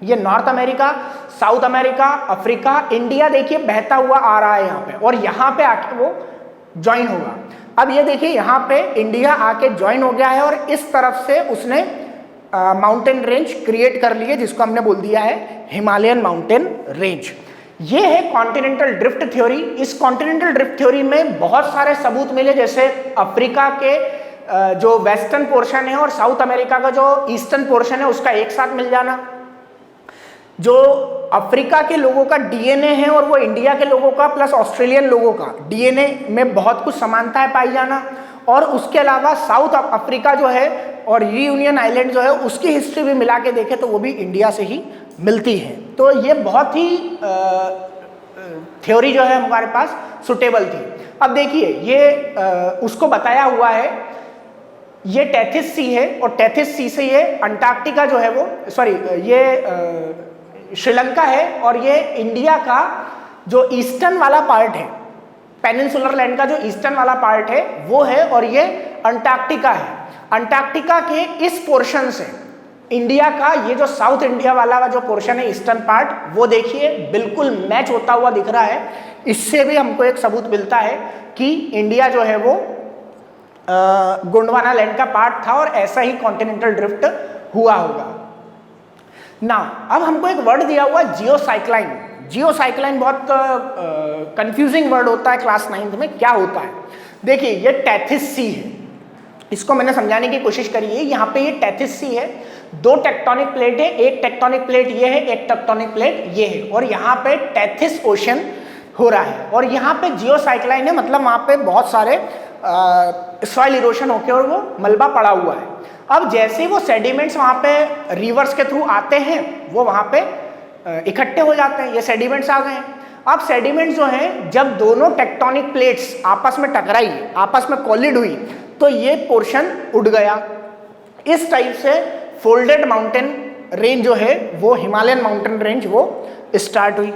ये north America, south America, Africa, India देखिए बहता हुआ आ रहा है यहाँ पे और यहाँ पे आके वो ज्वाइन होगा। अब ये देखिए यहाँ पे इंडिया आके ज्वाइन हो गया है और इस तरफ से उसने माउंटेन रेंज क्रिएट कर ली है जिसको हमने बोल दिया है हिमालयन माउंटेन रेंज। ये है कॉन्टिनेंटल ड्रिफ्ट थ्योरी। इस कॉन्टिनेंटल ड्रिफ्ट थ्योरी में बहुत सारे सबूत मिले, जैसे अफ्रीका के जो वेस्टर्न पोर्शन है और साउथ अमेरिका का जो ईस्टर्न पोर्शन है उसका एक साथ मिल जाना, जो अफ्रीका के लोगों का डीएनए है और वो इंडिया के लोगों का प्लस ऑस्ट्रेलियन लोगों का डीएनए में बहुत कुछ समानताएं पाई जाना, और उसके अलावा साउथ अफ्रीका जो है और रीयूनियन आइलैंड जो है उसकी हिस्ट्री भी मिला के देखें तो वो भी इंडिया से ही मिलती है। तो ये बहुत ही थ्योरी जो है हमारे पास सुटेबल थी। अब देखिए ये उसको बताया हुआ है, ये टेथिस सी है और टेथिस सी से ये अंटार्कटिका जो है वो ये श्रीलंका है और ये इंडिया का जो ईस्टर्न वाला पार्ट है, पेनिनसुलर लैंड का जो ईस्टर्न वाला पार्ट है वो है, और ये अंटार्कटिका है। अंटार्कटिका के इस पोर्शन से इंडिया का ये जो साउथ इंडिया वाला जो पोर्शन है ईस्टर्न पार्ट, वो देखिए बिल्कुल मैच होता हुआ दिख रहा है। इससे भी हमको एक सबूत मिलता है कि इंडिया जो है वो गोंडवाना लैंड का पार्ट था और ऐसा ही कॉन्टिनेंटल ड्रिफ्ट हुआ होगा। ना अब हमको एक वर्ड दिया हुआ जियोसाइक्लाइन। जियोसाइक्लाइन बहुत कंफ्यूजिंग वर्ड होता है क्लास 9th में, क्या होता है? देखिए ये टेथिस सी है, इसको मैंने समझाने की कोशिश करी है। यहाँ पे ये टेथिस सी है, दो टेक्टोनिक प्लेट है, एक टेक्टोनिक प्लेट ये है, एक टेक्टोनिक प्लेट ये है, और यहाँ पे टेथिस ओशन हो रहा है। और यहाँ पे जियोसाइक्लाइन है, मतलब वहाँ पे बहुत सारे सॉइल इरोशन होके और वो मलबा पड़ा हुआ है। अब जैसे वो सेडिमेंट्स वहाँ पे रिवर्स के थ्रू आते हैं वो वहाँ पे इकट्ठे हो जाते हैं, ये सेडिमेंट्स आ गए हैं। अब सेडिमेंट्स जो हैं जब दोनों टेक्टोनिक प्लेट्स आपस में टकराई, आपस में कोलिड हुई, तो ये पोर्शन उड़ गया। इस टाइप से फोल्डेड माउंटेन रेंज जो है वो हिमालयन माउंटेन रेंज वो स्टार्ट हुई।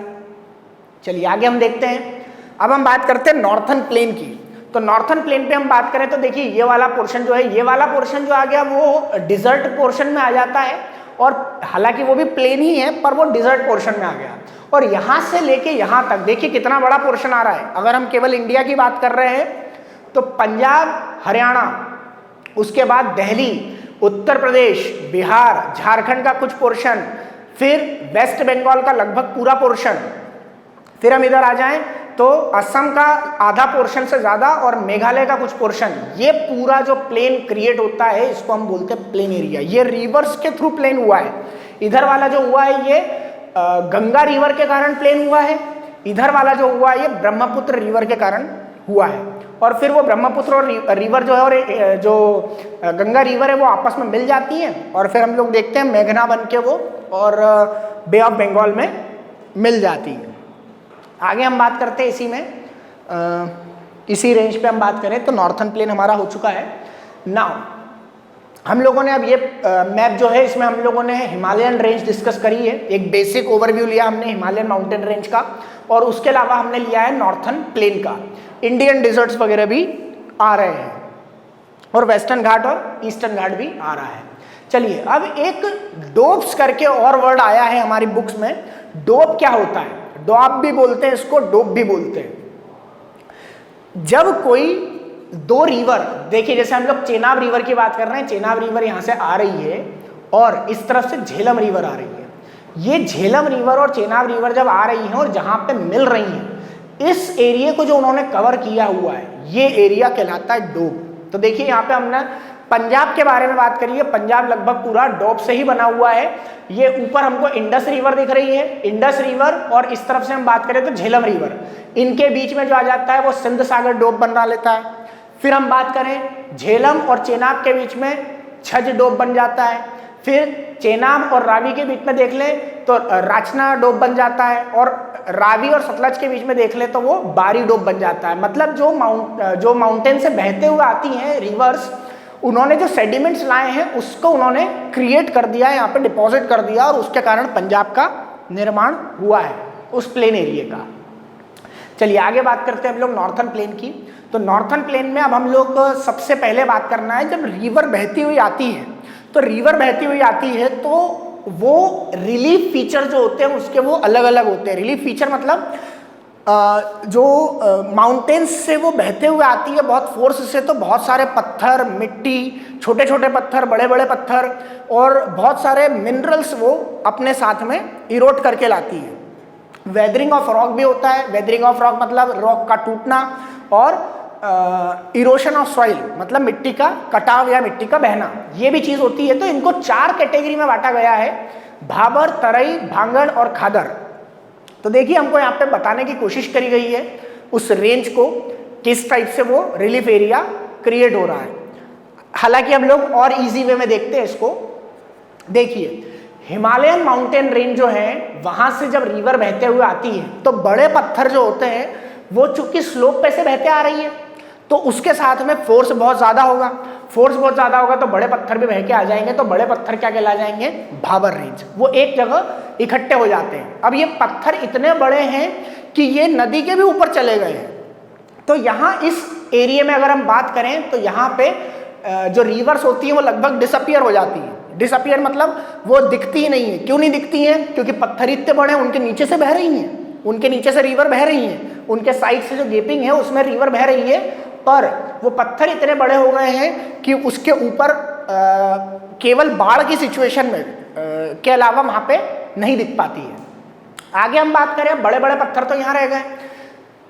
चलिए आगे हम देखते हैं। अब हम बात करते हैं नॉर्थन प्लेन की। तो नॉर्थन प्लेन पे हम बात करें तो देखिए ये वाला पोर्शन जो है, ये वाला पोर्शन जो आ गया वो डिजर्ट पोर्शन में आ जाता है, और हालांकि वो भी प्लेन ही है पर वो डिजर्ट पोर्शन में आ गया। और यहाँ से लेके यहाँ तक देखिए कितना बड़ा पोर्शन आ रहा है। अगर हम केवल इंडिया की बात कर रहे हैं तो पंजाब, हरियाणा, उसके बाद दिल्ली, उत्तर प्रदेश, बिहार, झारखंड का कुछ पोर्शन, फिर वेस्ट बंगाल का लगभग पूरा पोर्शन, फिर हम इधर आ जाएं तो असम का आधा पोर्शन से ज्यादा और मेघालय का कुछ पोर्शन, ये पूरा जो प्लेन क्रिएट होता है इसको हम बोलते हैं प्लेन एरिया। ये रिवर्स के थ्रू प्लेन हुआ है। इधर वाला जो हुआ है ये गंगा रिवर के कारण प्लेन हुआ है, इधर वाला जो हुआ है ये ब्रह्मपुत्र रिवर के कारण हुआ है। और फिर वो ब्रह्मपुत्र और रिवर जो है और जो गंगा रिवर है वो आपस में मिल जाती है, और फिर हम लोग देखते हैं मेघना बन के वो और बे ऑफ बंगाल में मिल जाती है। आगे हम बात करते हैं इसी में इसी रेंज पे हम बात करें तो नॉर्थन प्लेन हमारा हो चुका है। नाउ हम लोगों ने अब ये मैप जो है इसमें हम लोगों ने हिमालयन रेंज डिस्कस करी है, एक बेसिक ओवरव्यू लिया हमने हिमालयन माउंटेन रेंज का, और उसके अलावा हमने लिया है नॉर्थन प्लेन का। इंडियन डिजर्ट्स वगैरह भी आ रहे हैं और वेस्टर्न घाट और ईस्टर्न घाट भी आ रहा है। चलिए अब एक डोप्स करके और वर्ड आया है हमारी बुक्स में। डोप क्या होता है? डॉप भी बोलते हैं इसको, डोप भी बोलते हैं। जब कोई दो रिवर, देखिए जैसे हम लोग चेनाब रिवर की बात कर रहे हैं, चेनाब रिवर यहां से आ रही है और इस तरफ से झेलम रिवर आ रही है। ये झेलम रिवर और चेनाब रिवर जब आ रही हैं और जहां पे मिल रही हैं, इस एरिया को जो उन्होंने कवर किया हुआ है ये एरिया कहलाता है डोप। तो देखिए यहाँ पे हमने पंजाब के बारे में बात करी है, पंजाब लगभग पूरा डोप से ही बना हुआ है। ये ऊपर हमको इंडस रिवर दिख रही है, इंडस रिवर, और इस तरफ से हम बात करें तो झेलम रिवर, इनके बीच में जो आ जाता है वो सिंध सागर डोप बना लेता है। फिर हम बात करें झेलम और चेनाब के बीच में छज डोप बन जाता है। फिर चेनाब और रावी के बीच में देख लें तो राचना डोप बन जाता है, और रावी और सतलज के बीच में देख ले तो वो बारी डोप बन जाता है। मतलब जो माउंटेन से बहते हुए आती हैं रिवर्स, उन्होंने जो सेडिमेंट्स लाए हैं उसको उन्होंने क्रिएट कर दिया है, यहाँ पे डिपॉजिट कर दिया, और उसके कारण पंजाब का निर्माण हुआ है उस प्लेन एरिया का। चलिए आगे बात करते हैं हम लोग नॉर्थन प्लेन की। तो नॉर्थन प्लेन में अब हम लोग सबसे पहले बात करना है, जब रिवर बहती हुई आती है तो रिवर बहती हुई आती है तो वो रिलीफ फीचर जो होते हैं उसके वो अलग अलग होते हैं। रिलीफ फीचर मतलब जो माउंटेन्स से वो बहते हुए आती है बहुत फोर्स से, तो बहुत सारे पत्थर, मिट्टी, छोटे छोटे पत्थर, बड़े बड़े पत्थर और बहुत सारे मिनरल्स वो अपने साथ में इरोट करके लाती है। वेदरिंग ऑफ रॉक भी होता है। वेदरिंग ऑफ रॉक मतलब रॉक का टूटना, और इरोशन ऑफ सॉइल मतलब मिट्टी का कटाव या मिट्टी का बहना, ये भी चीज होती है। तो इनको 4 कैटेगरी में बांटा गया है, भाबर, तरई, भांगड़ और खादर। तो देखिए हमको यहाँ पे बताने की कोशिश करी गई है उस रेंज को, किस टाइप से वो रिलीफ एरिया क्रिएट हो रहा है। हालांकि हम लोग और इजी वे में देखते हैं इसको। देखिए हिमालयन माउंटेन रेंज जो है वहां से जब रिवर बहते हुए आती है तो बड़े पत्थर जो होते हैं वो चूंकि स्लोप पे से बहते आ रही है तो उसके साथ में फोर्स बहुत ज्यादा होगा। फोर्स बहुत ज्यादा होगा तो बड़े पत्थर भी बह के आ जाएंगे, तो बड़े पत्थर क्या कहला जाएंगे? भाबर रेंज। वो एक जगह इकट्ठे हो जाते हैं। अब ये पत्थर इतने बड़े हैं कि ये नदी के भी ऊपर चले गए हैं। तो यहाँ इस एरिया में अगर हम बात करें तो यहाँ पे जो रिवर्स होती है वो लगभग डिसअपियर हो जाती है। डिसअपियर मतलब वो दिखती ही नहीं है। क्यों नहीं दिखती है? क्योंकि पत्थर इतने बड़े हैं, उनके नीचे से बह रही हैं, उनके नीचे से रिवर बह रही हैं, उनके साइड से जो गेपिंग है उसमें रिवर बह रही है, पर वो पत्थर इतने बड़े हो गए हैं कि उसके ऊपर केवल बाढ़ की सिचुएशन में के अलावा वहां पे नहीं दिख पाती है। आगे हम बात करें, बड़े बड़े पत्थर तो यहाँ रह गए,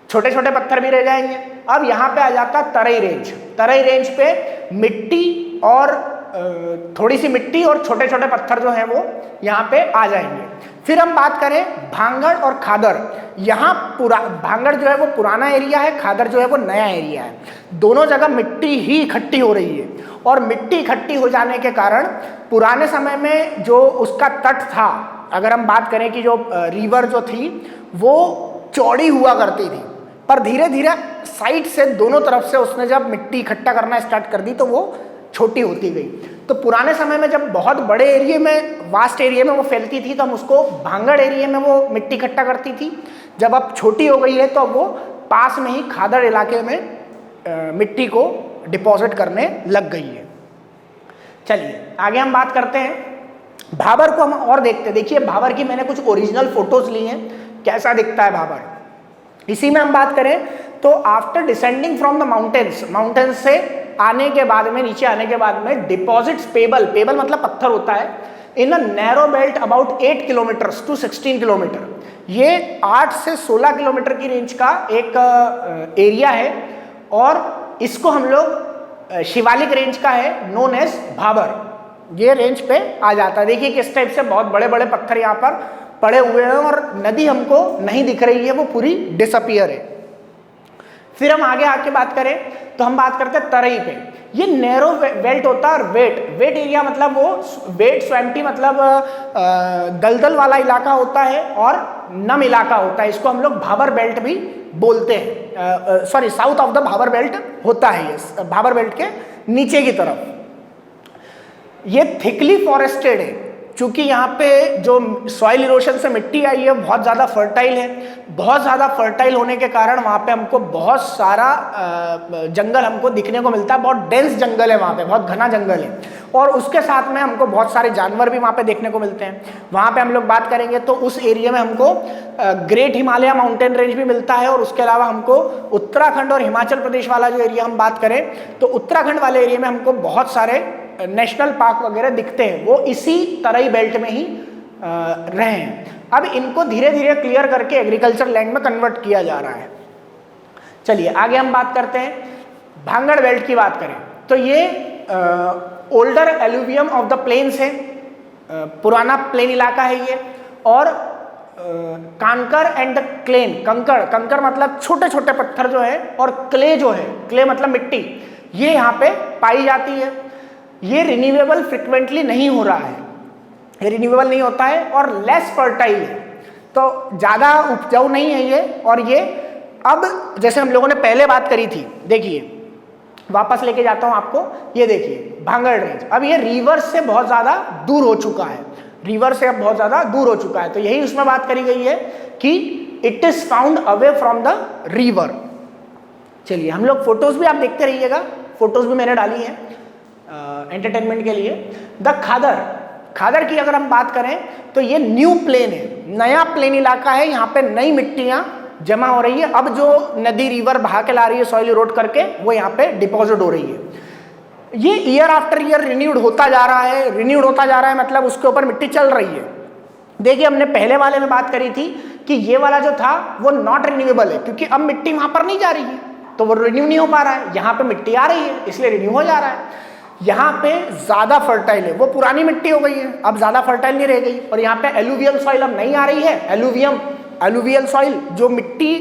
छोटे छोटे पत्थर भी रह जाएंगे। अब यहाँ पे आ जाता तराई रेंज। तराई रेंज पे मिट्टी और थोड़ी सी मिट्टी और छोटे छोटे पत्थर जो है वो यहाँ पे आ जाएंगे। फिर हम बात करें भांगड़ और खादर। यहाँ भांगड़ जो है वो पुराना एरिया है, खादर जो है वो नया एरिया है। दोनों जगह मिट्टी ही इकट्ठी हो रही है और मिट्टी इकट्ठी हो जाने के कारण पुराने समय में जो उसका तट था, अगर हम बात करें कि जो रिवर जो थी वो चौड़ी हुआ करती थी, पर धीरे धीरे साइड से दोनों तरफ से उसने जब मिट्टी इकट्ठा करना स्टार्ट कर दी तो वो छोटी होती गई। तो पुराने समय में जब बहुत बड़े एरिया में, वास्ट एरिया में वो फैलती थी तो हम उसको भांगड़ एरिया में वो मिट्टी इकट्ठा करती थी। जब अब छोटी हो गई है तो अब वो पास में ही खादड़ इलाके में मिट्टी को डिपॉजिट करने लग गई है। चलिए आगे हम बात करते हैं भाबर को हम और देखते हैं। देखिए भाबर की मैंने कुछ ओरिजिनल फोटोज ली हैं, कैसा दिखता है भाबर। इसी में हम बात करें तो after descending from the mountains से आने के बाद में, नीचे आने के बाद में डिपॉजिट्स पेबल मतलब पत्थर होता है, in a narrow belt about 8 kilometre to 16 kilometre. ये 8 से 16 किलोमीटर की रेंज का एक एरिया है और इसको हम लोग शिवालिक रेंज का है, नोन एज भाबर। ये रेंज पे आ जाता है। देखिए किस टाइप से बहुत बड़े बड़े पत्थर यहाँ पर पड़े हुए हैं और नदी हमको नहीं दिख रही है, वो पूरी डिसअपियर है। फिर हम आगे आके बात करें तो हम बात करते हैं तराई पे। ये नैरो बेल्ट होता है और वेट एरिया मतलब वो वेट स्वैम्पी मतलब दलदल वाला इलाका होता है और नम इलाका होता है। इसको हम लोग भाबर बेल्ट भी बोलते हैं। Sorry, south of the Bhabar belt होता है ये, भाबर बेल्ट के नीचे की तरफ। ये थिकली फॉरेस्टेड है, चूंकि यहाँ पे जो सॉइल इरोशन से मिट्टी आई है बहुत ज़्यादा फर्टाइल है। बहुत ज़्यादा फर्टाइल होने के कारण वहाँ पे हमको बहुत सारा जंगल हमको दिखने को मिलता है। बहुत डेंस जंगल है वहाँ पे, बहुत घना जंगल है और उसके साथ में हमको बहुत सारे जानवर भी वहाँ पे देखने को मिलते हैं। वहाँ पे हम लोग बात करेंगे तो उस एरिया में हमको ग्रेट हिमालय माउंटेन रेंज भी मिलता है और उसके अलावा हमको उत्तराखंड और हिमाचल प्रदेश वाला जो एरिया हम बात करें तो उत्तराखंड वाले एरिया में हमको बहुत सारे नेशनल पार्क वगैरह दिखते हैं, वो इसी तराई बेल्ट में ही रहे हैं। अब इनको धीरे धीरे क्लियर करके एग्रीकल्चर लैंड में कन्वर्ट किया जा रहा है। चलिए आगे हम बात करते हैं भांगड़ बेल्ट की। बात करें तो ये older alluvium of the plains है, पुराना प्लेन इलाका है ये। और कांकर एंड क्लेन, कंकर मतलब छोटे छोटे पत्थर जो है और क्ले जो है, क्ले मतलब मिट्टी, ये यहाँ पे पाई जाती है। ये रिन्यूएबल फ्रिक्वेंटली नहीं हो रहा है, ये रिन्यूएबल नहीं होता है और लेस फर्टाइल है, तो ज़्यादा उपजाऊ नहीं है ये। और ये अब जैसे हम लोगों ने पहले बात करी थी, देखिए वापस लेके जाता हूँ आपको, ये देखिए भांगड़ रेंज अब ये रिवर से बहुत ज़्यादा दूर हो चुका है, रिवर से अब बहुत ज़्यादा दूर हो चुका है। तो यही उसमें बात करी गई है कि it is found away from the river. चलिए हम लोग फोटोज़ भी आप देखते रहिएगा, फोटोज़ भी मैंने डाली हैं एंटरटेनमेंट के लिए। द खादर की अगर हम बात करें तो ये न्यू प्लेन है, नया प्लेन इलाका है। यहाँ पे नई मिट्टियाँ जमा हो रही है। अब जो नदी रिवर बहा के ला रही है सॉइल इरोड करके, वो यहाँ पे डिपॉजिट हो रही है। ये ईयर आफ्टर ईयर रिन्यूड होता जा रहा है, मतलब उसके ऊपर मिट्टी चल रही है। देखिए हमने पहले वाले में बात करी थी कि ये वाला जो था वो नॉट रिन्यूएबल है, क्योंकि अब मिट्टी वहाँ पर नहीं जा रही है तो वो रिन्यू नहीं हो पा रहा है। यहाँ पे मिट्टी आ रही है इसलिए रिन्यू हो जा रहा है। यहाँ पे ज़्यादा फर्टाइल है, वो पुरानी मिट्टी हो गई है, अब ज़्यादा फर्टाइल नहीं रह गई। और यहाँ पे एलुवियल सॉइल अब नहीं आ रही है। एलुवियल सॉइल जो मिट्टी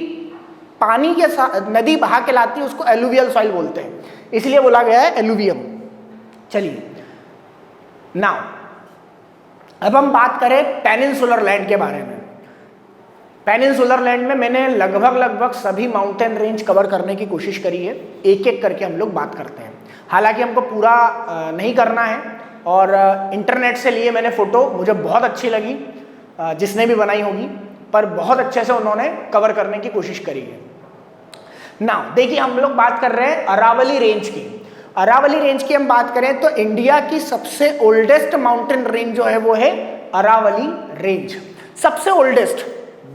पानी के साथ नदी बहा के लाती है उसको एलुवियल सॉइल बोलते हैं, इसलिए बोला गया है एलुवियम। चलिए नाउ अब हम बात करें पेनिनसुलर लैंड के बारे में। पेनिनसुलर लैंड में मैंने लगभग सभी माउंटेन रेंज कवर करने की कोशिश करी है, एक एक करके हम लोग बात करते हैं। हालांकि हमको पूरा नहीं करना है और इंटरनेट से लिए मैंने फ़ोटो, मुझे बहुत अच्छी लगी, जिसने भी बनाई होगी, पर बहुत अच्छे से उन्होंने कवर करने की कोशिश करी है। नाउ देखिए हम लोग बात कर रहे हैं अरावली रेंज की। अरावली रेंज की हम बात करें तो इंडिया की सबसे ओल्डेस्ट माउंटेन रेंज जो है वो है अरावली रेंज। सबसे ओल्डेस्ट,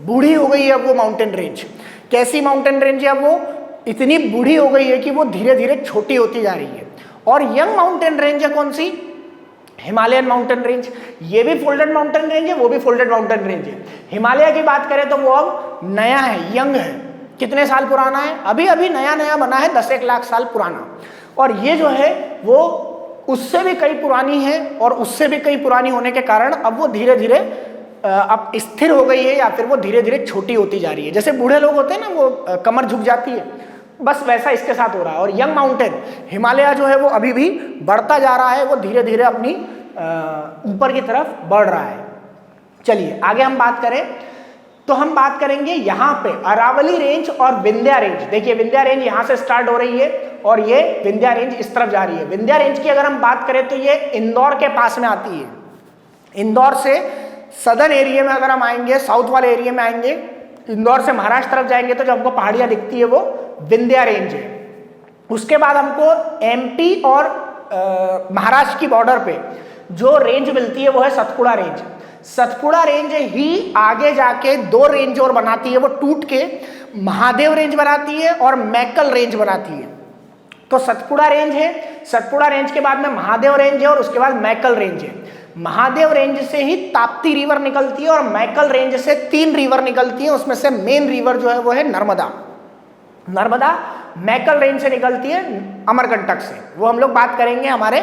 बूढ़ी हो गई है अब वो माउंटेन रेंज। कैसी माउंटेन रेंज है अब वो? इतनी बूढ़ी हो गई है कि वो धीरे धीरे छोटी होती जा रही है। और यंग माउंटेन रेंज है कौन सी? Himalayan mountain range. ये भी फोल्डेड माउंटेन रेंज है, वो भी फोल्डेड माउंटेन रेंज है। हिमालय की बात करें तो वो अब नया है, यंग है। कितने साल पुराना है? अभी अभी नया नया बना है, 10-1 लाख साल पुराना। और ये जो है वो उससे भी कई पुरानी है, और उससे भी कई पुरानी होने के कारण अब वो धीरे धीरे अब स्थिर हो गई है, या फिर वो धीरे धीरे छोटी होती जा रही है। जैसे बूढ़े लोग होते हैं ना, वो कमर झुक जाती है, बस वैसा इसके साथ हो रहा है। और यंग माउंटेन हिमालय जो है वो अभी भी बढ़ता जा रहा है, वो धीरे धीरे अपनी ऊपर की तरफ बढ़ रहा है। चलिए आगे हम बात करें तो हम बात करेंगे यहाँ पे अरावली रेंज और विंध्या रेंज। देखिए विंध्या रेंज यहाँ से स्टार्ट हो रही है और ये विंध्या रेंज इस तरफ जा रही है। विंध्या रेंज की अगर हम बात करें तो ये इंदौर के पास में आती है। इंदौर से सदर्न एरिया में अगर हम आएंगे, साउथ वाले एरिया में आएंगे, इंदौर से महाराष्ट्र तरफ जाएंगे तो जो हमको पहाड़ियाँ दिखती है वो विंध्या रेंज है। उसके बाद हमको एमपी और महाराष्ट्र की बॉर्डर पे जो रेंज मिलती है वो है सतपुड़ा रेंज। सतपुड़ा रेंज ही आगे जाके 2 रेंज और बनाती है, वो टूट के महादेव रेंज बनाती है और मैकल रेंज बनाती है। तो सतपुड़ा रेंज है, सतपुड़ा रेंज के बाद में महादेव रेंज है और उसके बाद मैकल रेंज है। महादेव रेंज से ही ताप्ती रिवर निकलती है और मैकल रेंज से 3 रिवर निकलती है। उसमें से मेन रिवर जो है वो है नर्मदा। नर्मदा मैकल रेंज से निकलती है, अमरकंटक से। वो हम लोग बात करेंगे हमारे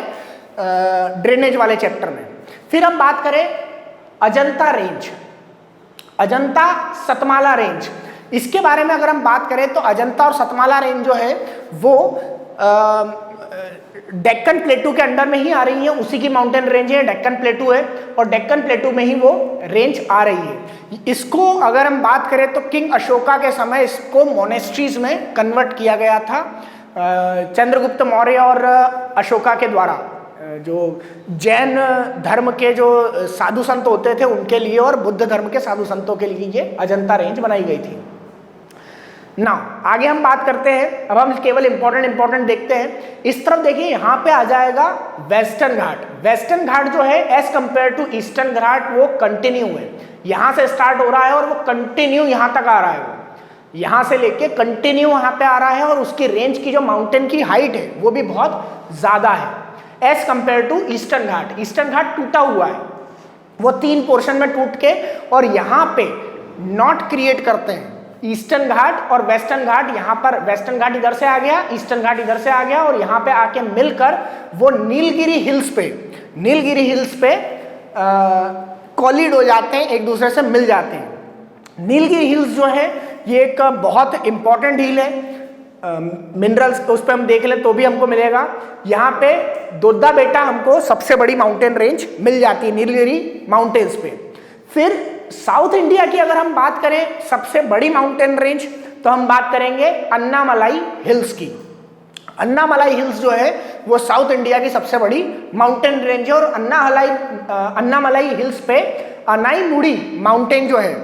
ड्रेनेज वाले चैप्टर में। फिर हम बात करें अजंता रेंज, अजंता सतमाला रेंज। इसके बारे में अगर हम बात करें तो अजंता और सतमाला रेंज जो है वो डेक्कन प्लेटू के अंडर में ही आ रही है, उसी की माउंटेन रेंज है। डेक्कन प्लेटू है और डेक्कन प्लेटू में ही वो रेंज आ रही है। इसको अगर हम बात करें तो किंग अशोका के समय इसको मोनेस्ट्रीज में कन्वर्ट किया गया था, चंद्रगुप्त मौर्य और अशोका के द्वारा। जो जैन धर्म के जो साधु संत होते थे उनके लिए और बुद्ध धर्म के साधु संतों के लिए ये अजंता रेंज बनाई गई थी। नाउ आगे हम बात करते हैं। अब हम केवल इंपॉर्टेंट देखते हैं। इस तरफ देखिए यहाँ पे आ जाएगा वेस्टर्न घाट। वेस्टर्न घाट जो है एज कंपेयर टू ईस्टर्न घाट वो कंटिन्यू है, यहाँ से स्टार्ट हो रहा है और वो कंटिन्यू यहाँ तक आ रहा है। वो यहाँ से लेके कंटिन्यू यहाँ पे आ रहा है और उसकी रेंज की जो माउंटेन की हाइट है वो भी बहुत ज़्यादा है as compare to Eastern Ghat. Eastern Ghat टूटा हुआ है, वो 3 पोर्शन में टूट के और यहाँ पे नॉट क्रिएट करते हैं। ईस्टर्न घाट और वेस्टर्न घाट, यहाँ पर वेस्टर्न घाट इधर से आ गया, ईस्टर्न घाट इधर से आ गया और यहाँ पे आके मिलकर वो नीलगिरी हिल्स पे कॉलिड हो जाते हैं, एक दूसरे से मिल जाते हैं। नीलगिरी हिल्स जो है ये एक बहुत इंपॉर्टेंट हिल है। मिनरल्स उस पर हम देख लें तो भी हमको मिलेगा। यहाँ पे दोद्दा बेटा हमको सबसे बड़ी माउंटेन रेंज मिल जाती है नीलगिरी माउंटेन्स पे। फिर साउथ इंडिया की अगर हम बात करें सबसे बड़ी माउंटेन रेंज तो हम बात करेंगे अन्नामलाई हिल्स की। अन्नामलाई हिल्स जो है वो साउथ इंडिया की सबसे बड़ी माउंटेन रेंज है और अन्नामलाई हिल्स पे अनाईमुड़ी माउंटेन जो है,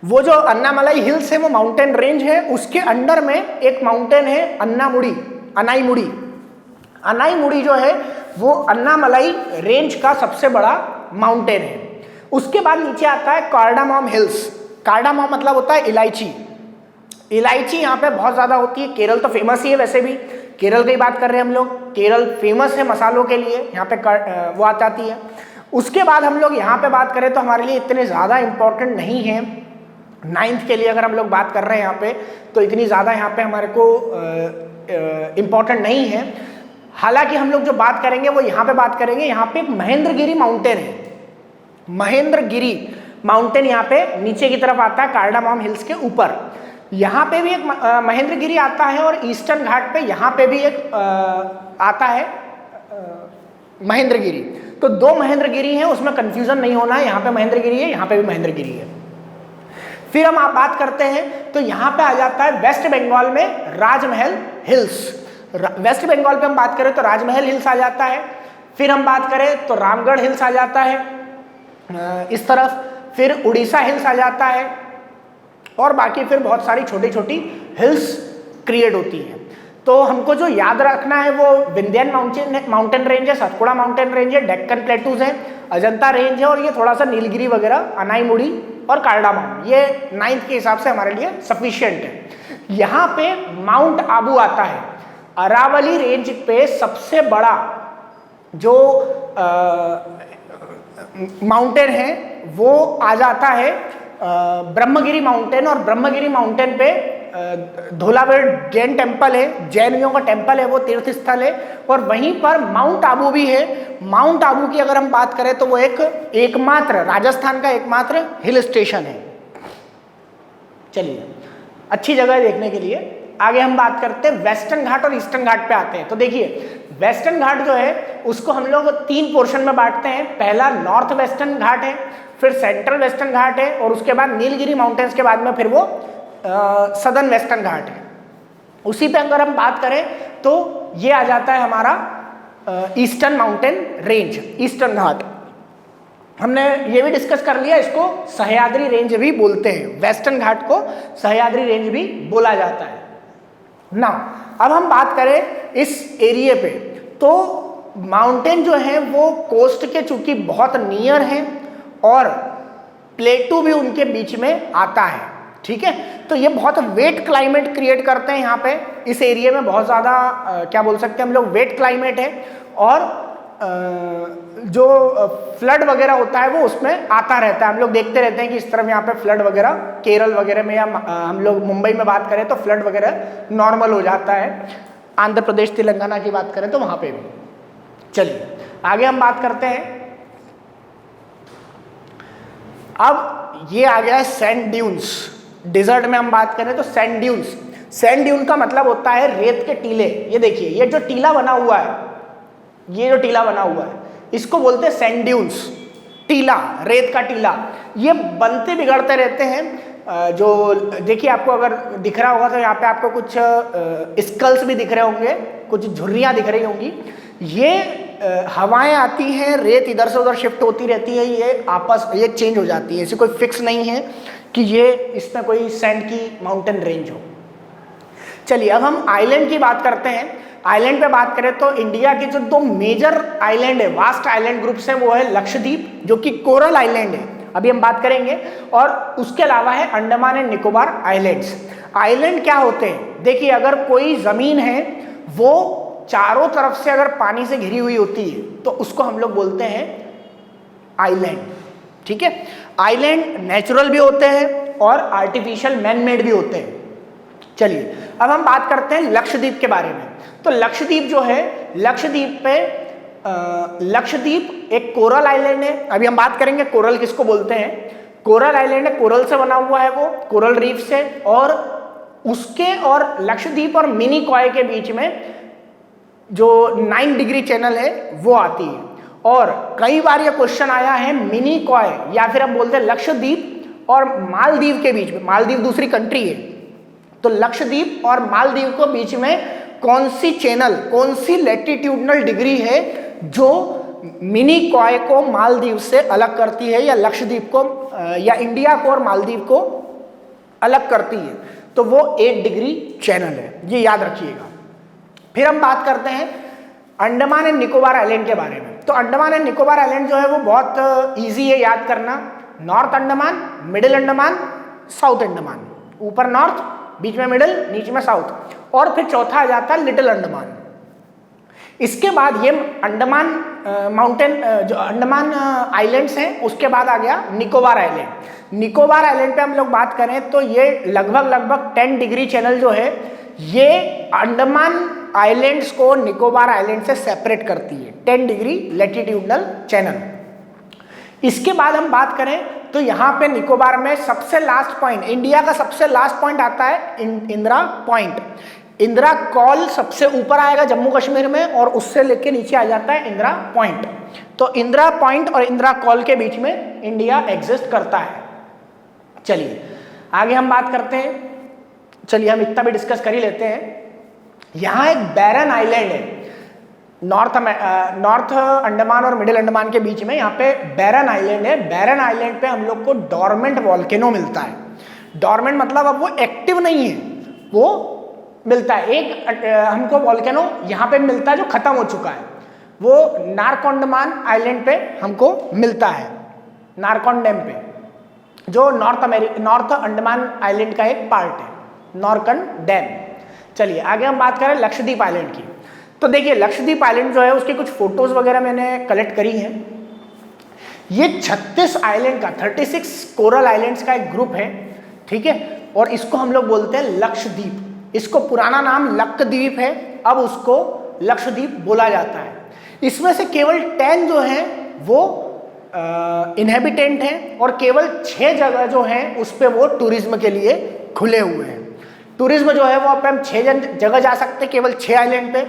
वो जो अन्नामलाई हिल्स है वो माउंटेन रेंज है, उसके अंडर में एक माउंटेन है अनाईमुड़ी। अनाईमुड़ी जो है वो अन्नामलाई रेंज का सबसे बड़ा माउंटेन है। उसके बाद नीचे आता है कार्डामॉम हिल्स। कार्डामॉम मतलब होता है इलायची। इलायची यहाँ पे बहुत ज़्यादा होती है। केरल तो फेमस ही है, वैसे भी केरल की बात कर रहे हैं हम लोग, केरल फेमस है मसालों के लिए, यहाँ पे वो आ जाती है। उसके बाद हम लोग यहाँ पे बात करें तो हमारे लिए इतने ज़्यादा इम्पोर्टेंट नहीं है। 9th के लिए अगर हम लोग बात कर रहे हैं यहाँ पे तो इतनी ज़्यादा यहाँ पे हमारे को इम्पोर्टेंट नहीं है। हालांकि हम लोग जो बात करेंगे वो यहाँ पे बात करेंगे। यहाँ पे एक महेंद्रगिरी माउंटेन है, महेंद्रगिरी माउंटेन यहाँ पे नीचे की तरफ आता है कार्डामॉम हिल्स के ऊपर। यहाँ पे भी एक महेंद्रगिरी आता है और ईस्टर्न घाट पे यहाँ पे भी एक आता है महेंद्रगिरी। तो दो महेंद्रगिरी हैं, उसमें कंफ्यूजन नहीं होना है, यहाँ पे महेंद्रगिरी है, यहाँ पे भी महेंद्रगिरी है। फिर हम आप बात करते हैं तो यहाँ पे आ जाता है वेस्ट बंगाल में राजमहल हिल्स। वेस्ट बंगाल पे हम बात करें तो राजमहल हिल्स आ जाता है। फिर हम बात करें तो रामगढ़ हिल्स आ जाता है इस तरफ। फिर उड़ीसा हिल्स आ जाता है और बाकी फिर बहुत सारी छोटी छोटी हिल्स क्रिएट होती हैं। तो हमको जो याद रखना है वो विंध्यान माउंटेन रेंज है, सतपुड़ा माउंटेन रेंज है, डेक्कन प्लेटूज है, अजंता रेंज है और ये थोड़ा सा नीलगिरी वगैरह, अनाईमुड़ी और कार्डामम, ये 9th के हिसाब से हमारे लिए सफिशिएंट है। यहाँ पे माउंट आबू आता है। अरावली रेंज पे सबसे बड़ा जो माउंटेन है वो आ जाता है ब्रह्मगिरी माउंटेन। और ब्रह्मगिरी माउंटेन पे धोलावीर जैन टेम्पल है, जैनियों का टेम्पल है, वो तीर्थ स्थल है। और वहीं पर माउंट आबू भी है। माउंट आबू की अगर हम बात करें तो वो एकमात्र राजस्थान का एकमात्र हिल स्टेशन है। चलिए, अच्छी जगह है देखने के लिए। आगे हम बात करते हैं वेस्टर्न घाट और ईस्टर्न घाट पे आते हैं। तो देखिए, वेस्टर्न घाट जो है उसको हम लोग 3 पोर्शन में बांटते हैं। पहला नॉर्थ वेस्टर्न घाट है, फिर सेंट्रल वेस्टर्न घाट है और उसके बाद नीलगिरी माउंटेन्स के बाद में फिर वो सदर्न वेस्टर्न घाट है। उसी पे अगर हम बात करें तो ये आ जाता है हमारा ईस्टर्न माउंटेन रेंज, ईस्टर्न घाट। हमने ये भी डिस्कस कर लिया, इसको सह्याद्री रेंज भी बोलते हैं। वेस्टर्न घाट को सह्याद्री रेंज भी बोला जाता है ना। अब हम बात करें इस एरिया पे, तो माउंटेन जो है वो कोस्ट के चूंकि बहुत नियर हैं और प्लेटू भी उनके बीच में आता है, ठीक है। तो ये बहुत वेट क्लाइमेट क्रिएट करते हैं यहाँ पे। इस एरिया में बहुत ज़्यादा क्या बोल सकते हैं हम लोग, वेट क्लाइमेट है। और जो फ्लड वगैरह होता है वो उसमें आता रहता है। हम लोग देखते रहते हैं कि इस तरफ यहाँ पे फ्लड वगैरह, केरल वगैरह में या हम लोग मुंबई में बात करें तो फ्लड वगैरह नॉर्मल हो जाता है। आंध्र प्रदेश तेलंगाना की बात करें तो वहाँ पे भी। चलिए आगे हम बात करते हैं। अब ये आ गया है सैंड ड्यून्स। डिजर्ट में हम बात करें तो सैंड ड्यून्स, सैंड ड्यून का मतलब होता है रेत के टीले। ये देखिए, ये जो टीला बना हुआ है, ये जो टीला बना हुआ है इसको बोलते हैं सैंड ड्यून्स। टीला, रेत का टीला, ये बनते बिगड़ते रहते हैं। जो देखिए, आपको अगर दिख रहा होगा तो यहाँ पे आपको कुछ स्कल्स भी दिख रहे होंगे, कुछ झुर्रियाँ दिख रही होंगी। ये हवाएं आती हैं, रेत इधर से उधर शिफ्ट होती रहती है, ये चेंज हो जाती है। ऐसी कोई फिक्स नहीं है कि ये इसमें कोई सैंड की माउंटेन रेंज हो। चलिए अब हम आइलैंड की बात करते हैं। आइलैंड पे बात करें तो इंडिया के जो 2 मेजर आइलैंड है, वास्ट आइलैंड ग्रुप्स है, वो है लक्षद्वीप जो कि कोरल आइलैंड है, अभी हम बात करेंगे, और उसके अलावा है Andaman and Nicobar islands. Island क्या होते हैं? देखिए, अगर कोई जमीन है वो चारों तरफ से अगर पानी से घिरी हुई होती है तो उसको हम लोग बोलते हैं आइलैंड, ठीक है। आइलैंड नेचुरल भी होते हैं और आर्टिफिशियल मैन मेड भी होते हैं। चलिए अब हम बात करते हैं लक्षद्वीप के बारे में। तो लक्षद्वीप जो है, लक्षद्वीप एक कोरल आइलैंड है। अभी हम बात करेंगे कोरल किसको बोलते हैं। कोरल आइलैंड है, कोरल से बना हुआ है, वो कोरल रीफ से, और उसके और लक्षद्वीप और मिनी कॉय के बीच में जो 9 डिग्री चैनल है वो आती है। और कई बार ये क्वेश्चन आया है मिनी कॉय या फिर हम बोलते हैं लक्षद्वीप और मालदीव के बीच में, मालदीव दूसरी कंट्री है, तो लक्षद्वीप और मालदीव के बीच में कौन सी चैनल, कौन सी लैटिट्यूडनल डिग्री है जो मिनी कॉय को मालदीव से अलग करती है, या लक्षद्वीप को या इंडिया को और मालदीव को अलग करती है, तो वो 8 डिग्री चैनल है, ये याद रखिएगा। फिर हम बात करते हैं अंडमान एंड निकोबार आइलैंड के बारे में। तो अंडमान एंड निकोबार आइलैंड जो है वो बहुत इजी है याद करना। North Andaman, middle Andaman, south Andaman, ऊपर नॉर्थ, बीच में मिडिल, नीचे में साउथ, और फिर चौथा आ जाता है लिटिल अंडमान। इसके बाद ये अंडमान माउंटेन जो अंडमान आइलैंड्स हैं, उसके बाद आ गया निकोबार आइलैंड। निकोबार आइलैंड पे हम लोग बात करें तो ये लगभग 10 डिग्री चैनल जो है ये अंडमान आइलैंड्स को निकोबार आइलैंड से सेपरेट करती है, 10 डिग्री लैटिट्यूडनल चैनल। इसके बाद हम बात करें तो यहाँ पे निकोबार में सबसे लास्ट पॉइंट, इंडिया का सबसे लास्ट पॉइंट आता है इंदिरा पॉइंट। इंदिरा कॉल सबसे ऊपर आएगा जम्मू कश्मीर में, और उससे लेके नीचे आ जाता है इंदिरा पॉइंट। तो इंदिरा पॉइंट और इंदिरा कॉल के बीच में इंडिया एग्जिस्ट करता है। चलिए आगे हम बात करते हैं, चलिए हम इतना भी डिस्कस कर ही लेते हैं। यहाँ एक बैरन आइलैंड है नॉर्थ अंडमान और मिडिल अंडमान के बीच में, यहाँ पे बैरन आइलैंड है। बैरन आइलैंड पे हम लोग को डोरमेंट वॉल्केनो मिलता है। डोरमेंट मतलब अब वो एक्टिव नहीं है, वो मिलता है। एक हमको वॉल्केनो यहाँ पे मिलता है जो खत्म हो चुका है, वो नारकोंडमान आइलैंड पे हमको मिलता है, नारकोन डैम पे, जो नॉर्थ अंडमान आइलैंड का एक पार्ट है, नॉरकन डैम। चलिए आगे हम बात करें लक्षद्वीप आइलैंड की। तो देखिए लक्षद्वीप आइलैंड जो है उसकी कुछ फोटोज वगैरह मैंने कलेक्ट करी हैं। ये 36 आइलैंड का 36 कोरल आइलैंड्स का एक ग्रुप है, ठीक है, और इसको हम लोग बोलते हैं लक्षद्वीप। इसको पुराना नाम लक्षद्वीप है, अब उसको लक्षद्वीप बोला जाता है। इसमें से केवल 10 जो हैं वो इनहेबिटेंट हैं, और केवल 6 जगह जो हैं उस पे वो टूरिज्म के लिए खुले हुए हैं। टूरिज्म जो है वो अब हम 6 जगह जा सकते हैं, केवल 6 आइलैंड पे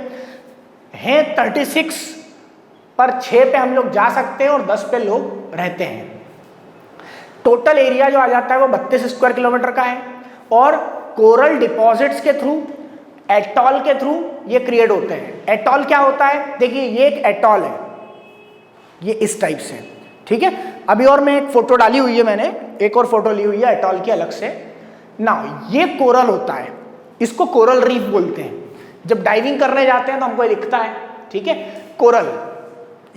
हैं। 36 पर 6 पे हम लोग जा सकते हैं और 10 पे लोग रहते हैं। टोटल एरिया जो आ जाता है वो 32 स्क्वायर किलोमीटर का है, और कोरल डिपॉजिट्स के थ्रू, एटॉल के थ्रू ये क्रिएट होते हैं। एटॉल क्या होता है, देखिए ये एक एटॉल है, ये इस टाइप से, ठीक है। अभी और मैं एक फोटो डाली हुई है, मैंने एक और फोटो ली हुई है एटॉल की अलग से ना। ये कोरल होता है, इसको कोरल रीफ बोलते हैं। जब डाइविंग करने जाते हैं तो हमको ये दिखता है, ठीक है, कोरल।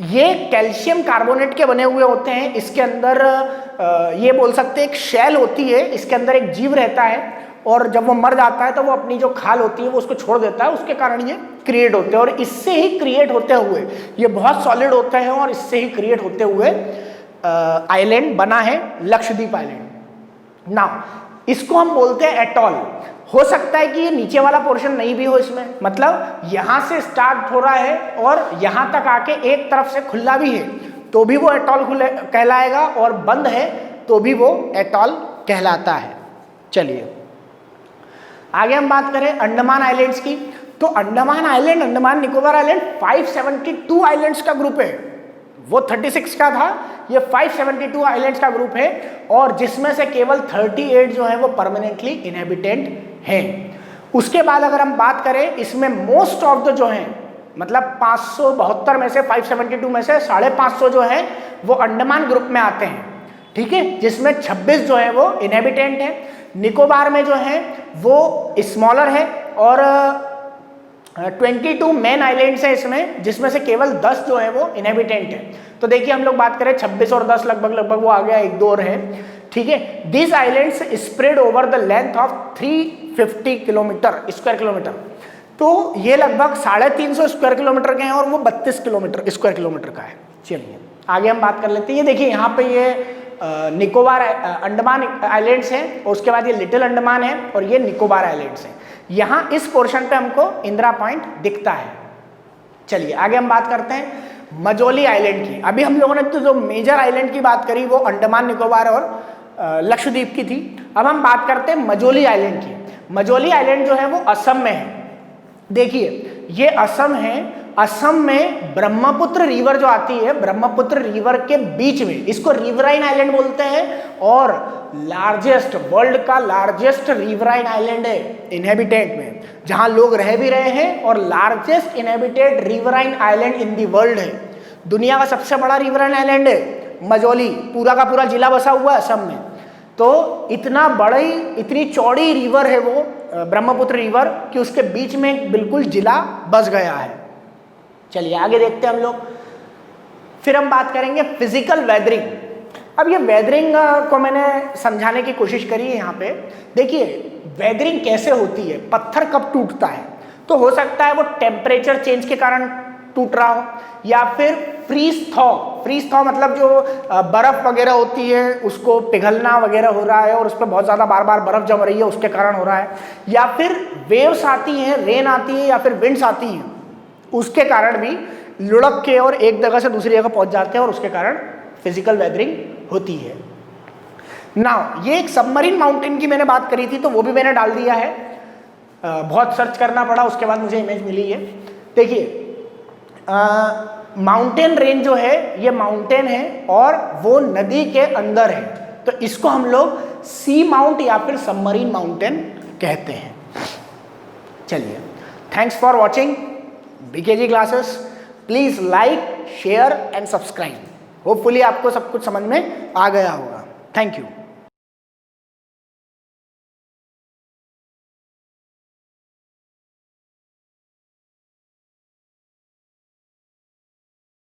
ये कैल्शियम कार्बोनेट के बने हुए होते हैं। इसके अंदर ये बोल सकते हैं एक शेल होती है, इसके अंदर एक जीव रहता है, और जब वो मर जाता है तो वो अपनी जो खाल होती है वो उसको छोड़ देता है, उसके कारण ये क्रिएट होते हैं। और इससे ही क्रिएट होते हुए ये बहुत सॉलिड होते हैं, और इससे ही क्रिएट होते हुए आइलैंड बना है लक्षद्वीप आइलैंड। नाउ इसको हम बोलते हैं एटॉल। हो सकता है कि ये नीचे वाला पोर्शन नहीं भी हो इसमें, मतलब यहां से स्टार्ट हो रहा है और यहां तक आके एक तरफ से खुला भी है तो भी वो एटॉल कहलाएगा, और बंद है तो भी वो एटॉल कहलाता है। चलिए आगे हम बात करें अंडमान आइलैंड्स की। तो Andaman island, Andaman Nicobar island 572 islands का ग्रुप है। वो 36 का था, ये 572 आइलैंड्स का ग्रुप है, और जिसमें से केवल 38 जो है वो परमानेंटली इनहेबिटेंट हैं। उसके बाद अगर हम बात करें, इसमें मोस्ट ऑफ द जो हैं, मतलब 572 में से 572 में से 550 जो है वो अंडमान ग्रुप में आते हैं, ठीक है, जिसमें 26 जो है वो इनहेबिटेंट है। निकोबार में जो है वो स्मॉलर है, और 22 मेन आइलैंड्स है इसमें, जिसमें से केवल 10 जो है वो इनहेबिटेंट है। तो देखिए हम लोग बात करें 26 और 10 लगभग वो आ गया, एक दो और है, ठीक है। This islands spread over the length of 350 kilometre square kilometre. तो ये लगभग 350 स्क्वायर किलोमीटर के हैं, और वो 32 किलोमीटर स्क्वायर किलोमीटर का है। चलिए आगे हम बात कर लेते हैं। ये देखिए यहाँ पे ये निकोबार अंडमान आइलैंड्स हैं, और उसके बाद ये लिटिल अंडमान है, और ये निकोबार आइलैंड्स हैं। यहाँ इस पोर्शन पे हमको इंदिरा पॉइंट दिखता है। चलिए आगे हम बात करते हैं मजोली आइलैंड की। अभी हम लोगों ने तो जो मेजर आइलैंड की बात करी वो अंडमान निकोबार और लक्षद्वीप की थी। अब हम बात करते हैं मजोली आइलैंड की। मजोली आइलैंड जो है वो असम में है। देखिए ये असम है, असम में ब्रह्मपुत्र रिवर जो आती है, ब्रह्मपुत्र रिवर के बीच में, इसको रिवराइन आइलैंड बोलते हैं, और लार्जेस्ट, वर्ल्ड का लार्जेस्ट रिवराइन आइलैंड है इनहेबिटेंट में, जहां लोग रह भी रहे हैं, और largest inhabited riverine island in the world है। दुनिया का सबसे बड़ा रिवराइन आइलैंड है मजोली, पूरा का पूरा जिला बसा हुआ है असम में। तो इतना बड़ी, इतनी चौड़ी रिवर है वो ब्रह्मपुत्र रिवर, कि उसके बीच में बिल्कुल जिला बस गया है। चलिए आगे देखते हैं हम लोग। फिर हम बात करेंगे फिजिकल वेदरिंग। अब ये वेदरिंग को मैंने समझाने की कोशिश करी है यहाँ पे। देखिए वेदरिंग कैसे होती है, पत्थर कब टूटता है, तो हो सकता है वो टेम्परेचर चेंज के कारण टूट रहा हो, या फिर फ्रीज थॉ मतलब जो बर्फ वगैरह होती है उसको पिघलना वगैरह हो रहा है, और उस पर बहुत ज़्यादा बार बार बर्फ जम रही है, उसके कारण हो रहा है, या फिर वेव्स आती हैं, रेन आती है, या फिर विंड्स आती हैं, उसके कारण भी लुढ़क के और एक जगह से दूसरी जगह पहुंच जाते हैं, और उसके कारण फिजिकल वेदरिंग होती है। नाउ ये एक सबमरीन माउंटेन की मैंने बात करी थी, तो वो भी मैंने डाल दिया है। बहुत सर्च करना पड़ा, उसके बाद मुझे इमेज मिली है। देखिए माउंटेन रेंज जो है ये माउंटेन है और वो नदी के अंदर है, तो इसको हम लोग सी माउंट या फिर सबमरीन माउंटेन कहते हैं। चलिए, thanks for watching BKG classes. Please like, share and subscribe. Hopefully आपको सब कुछ समझ में आ गया होगा। Thank you.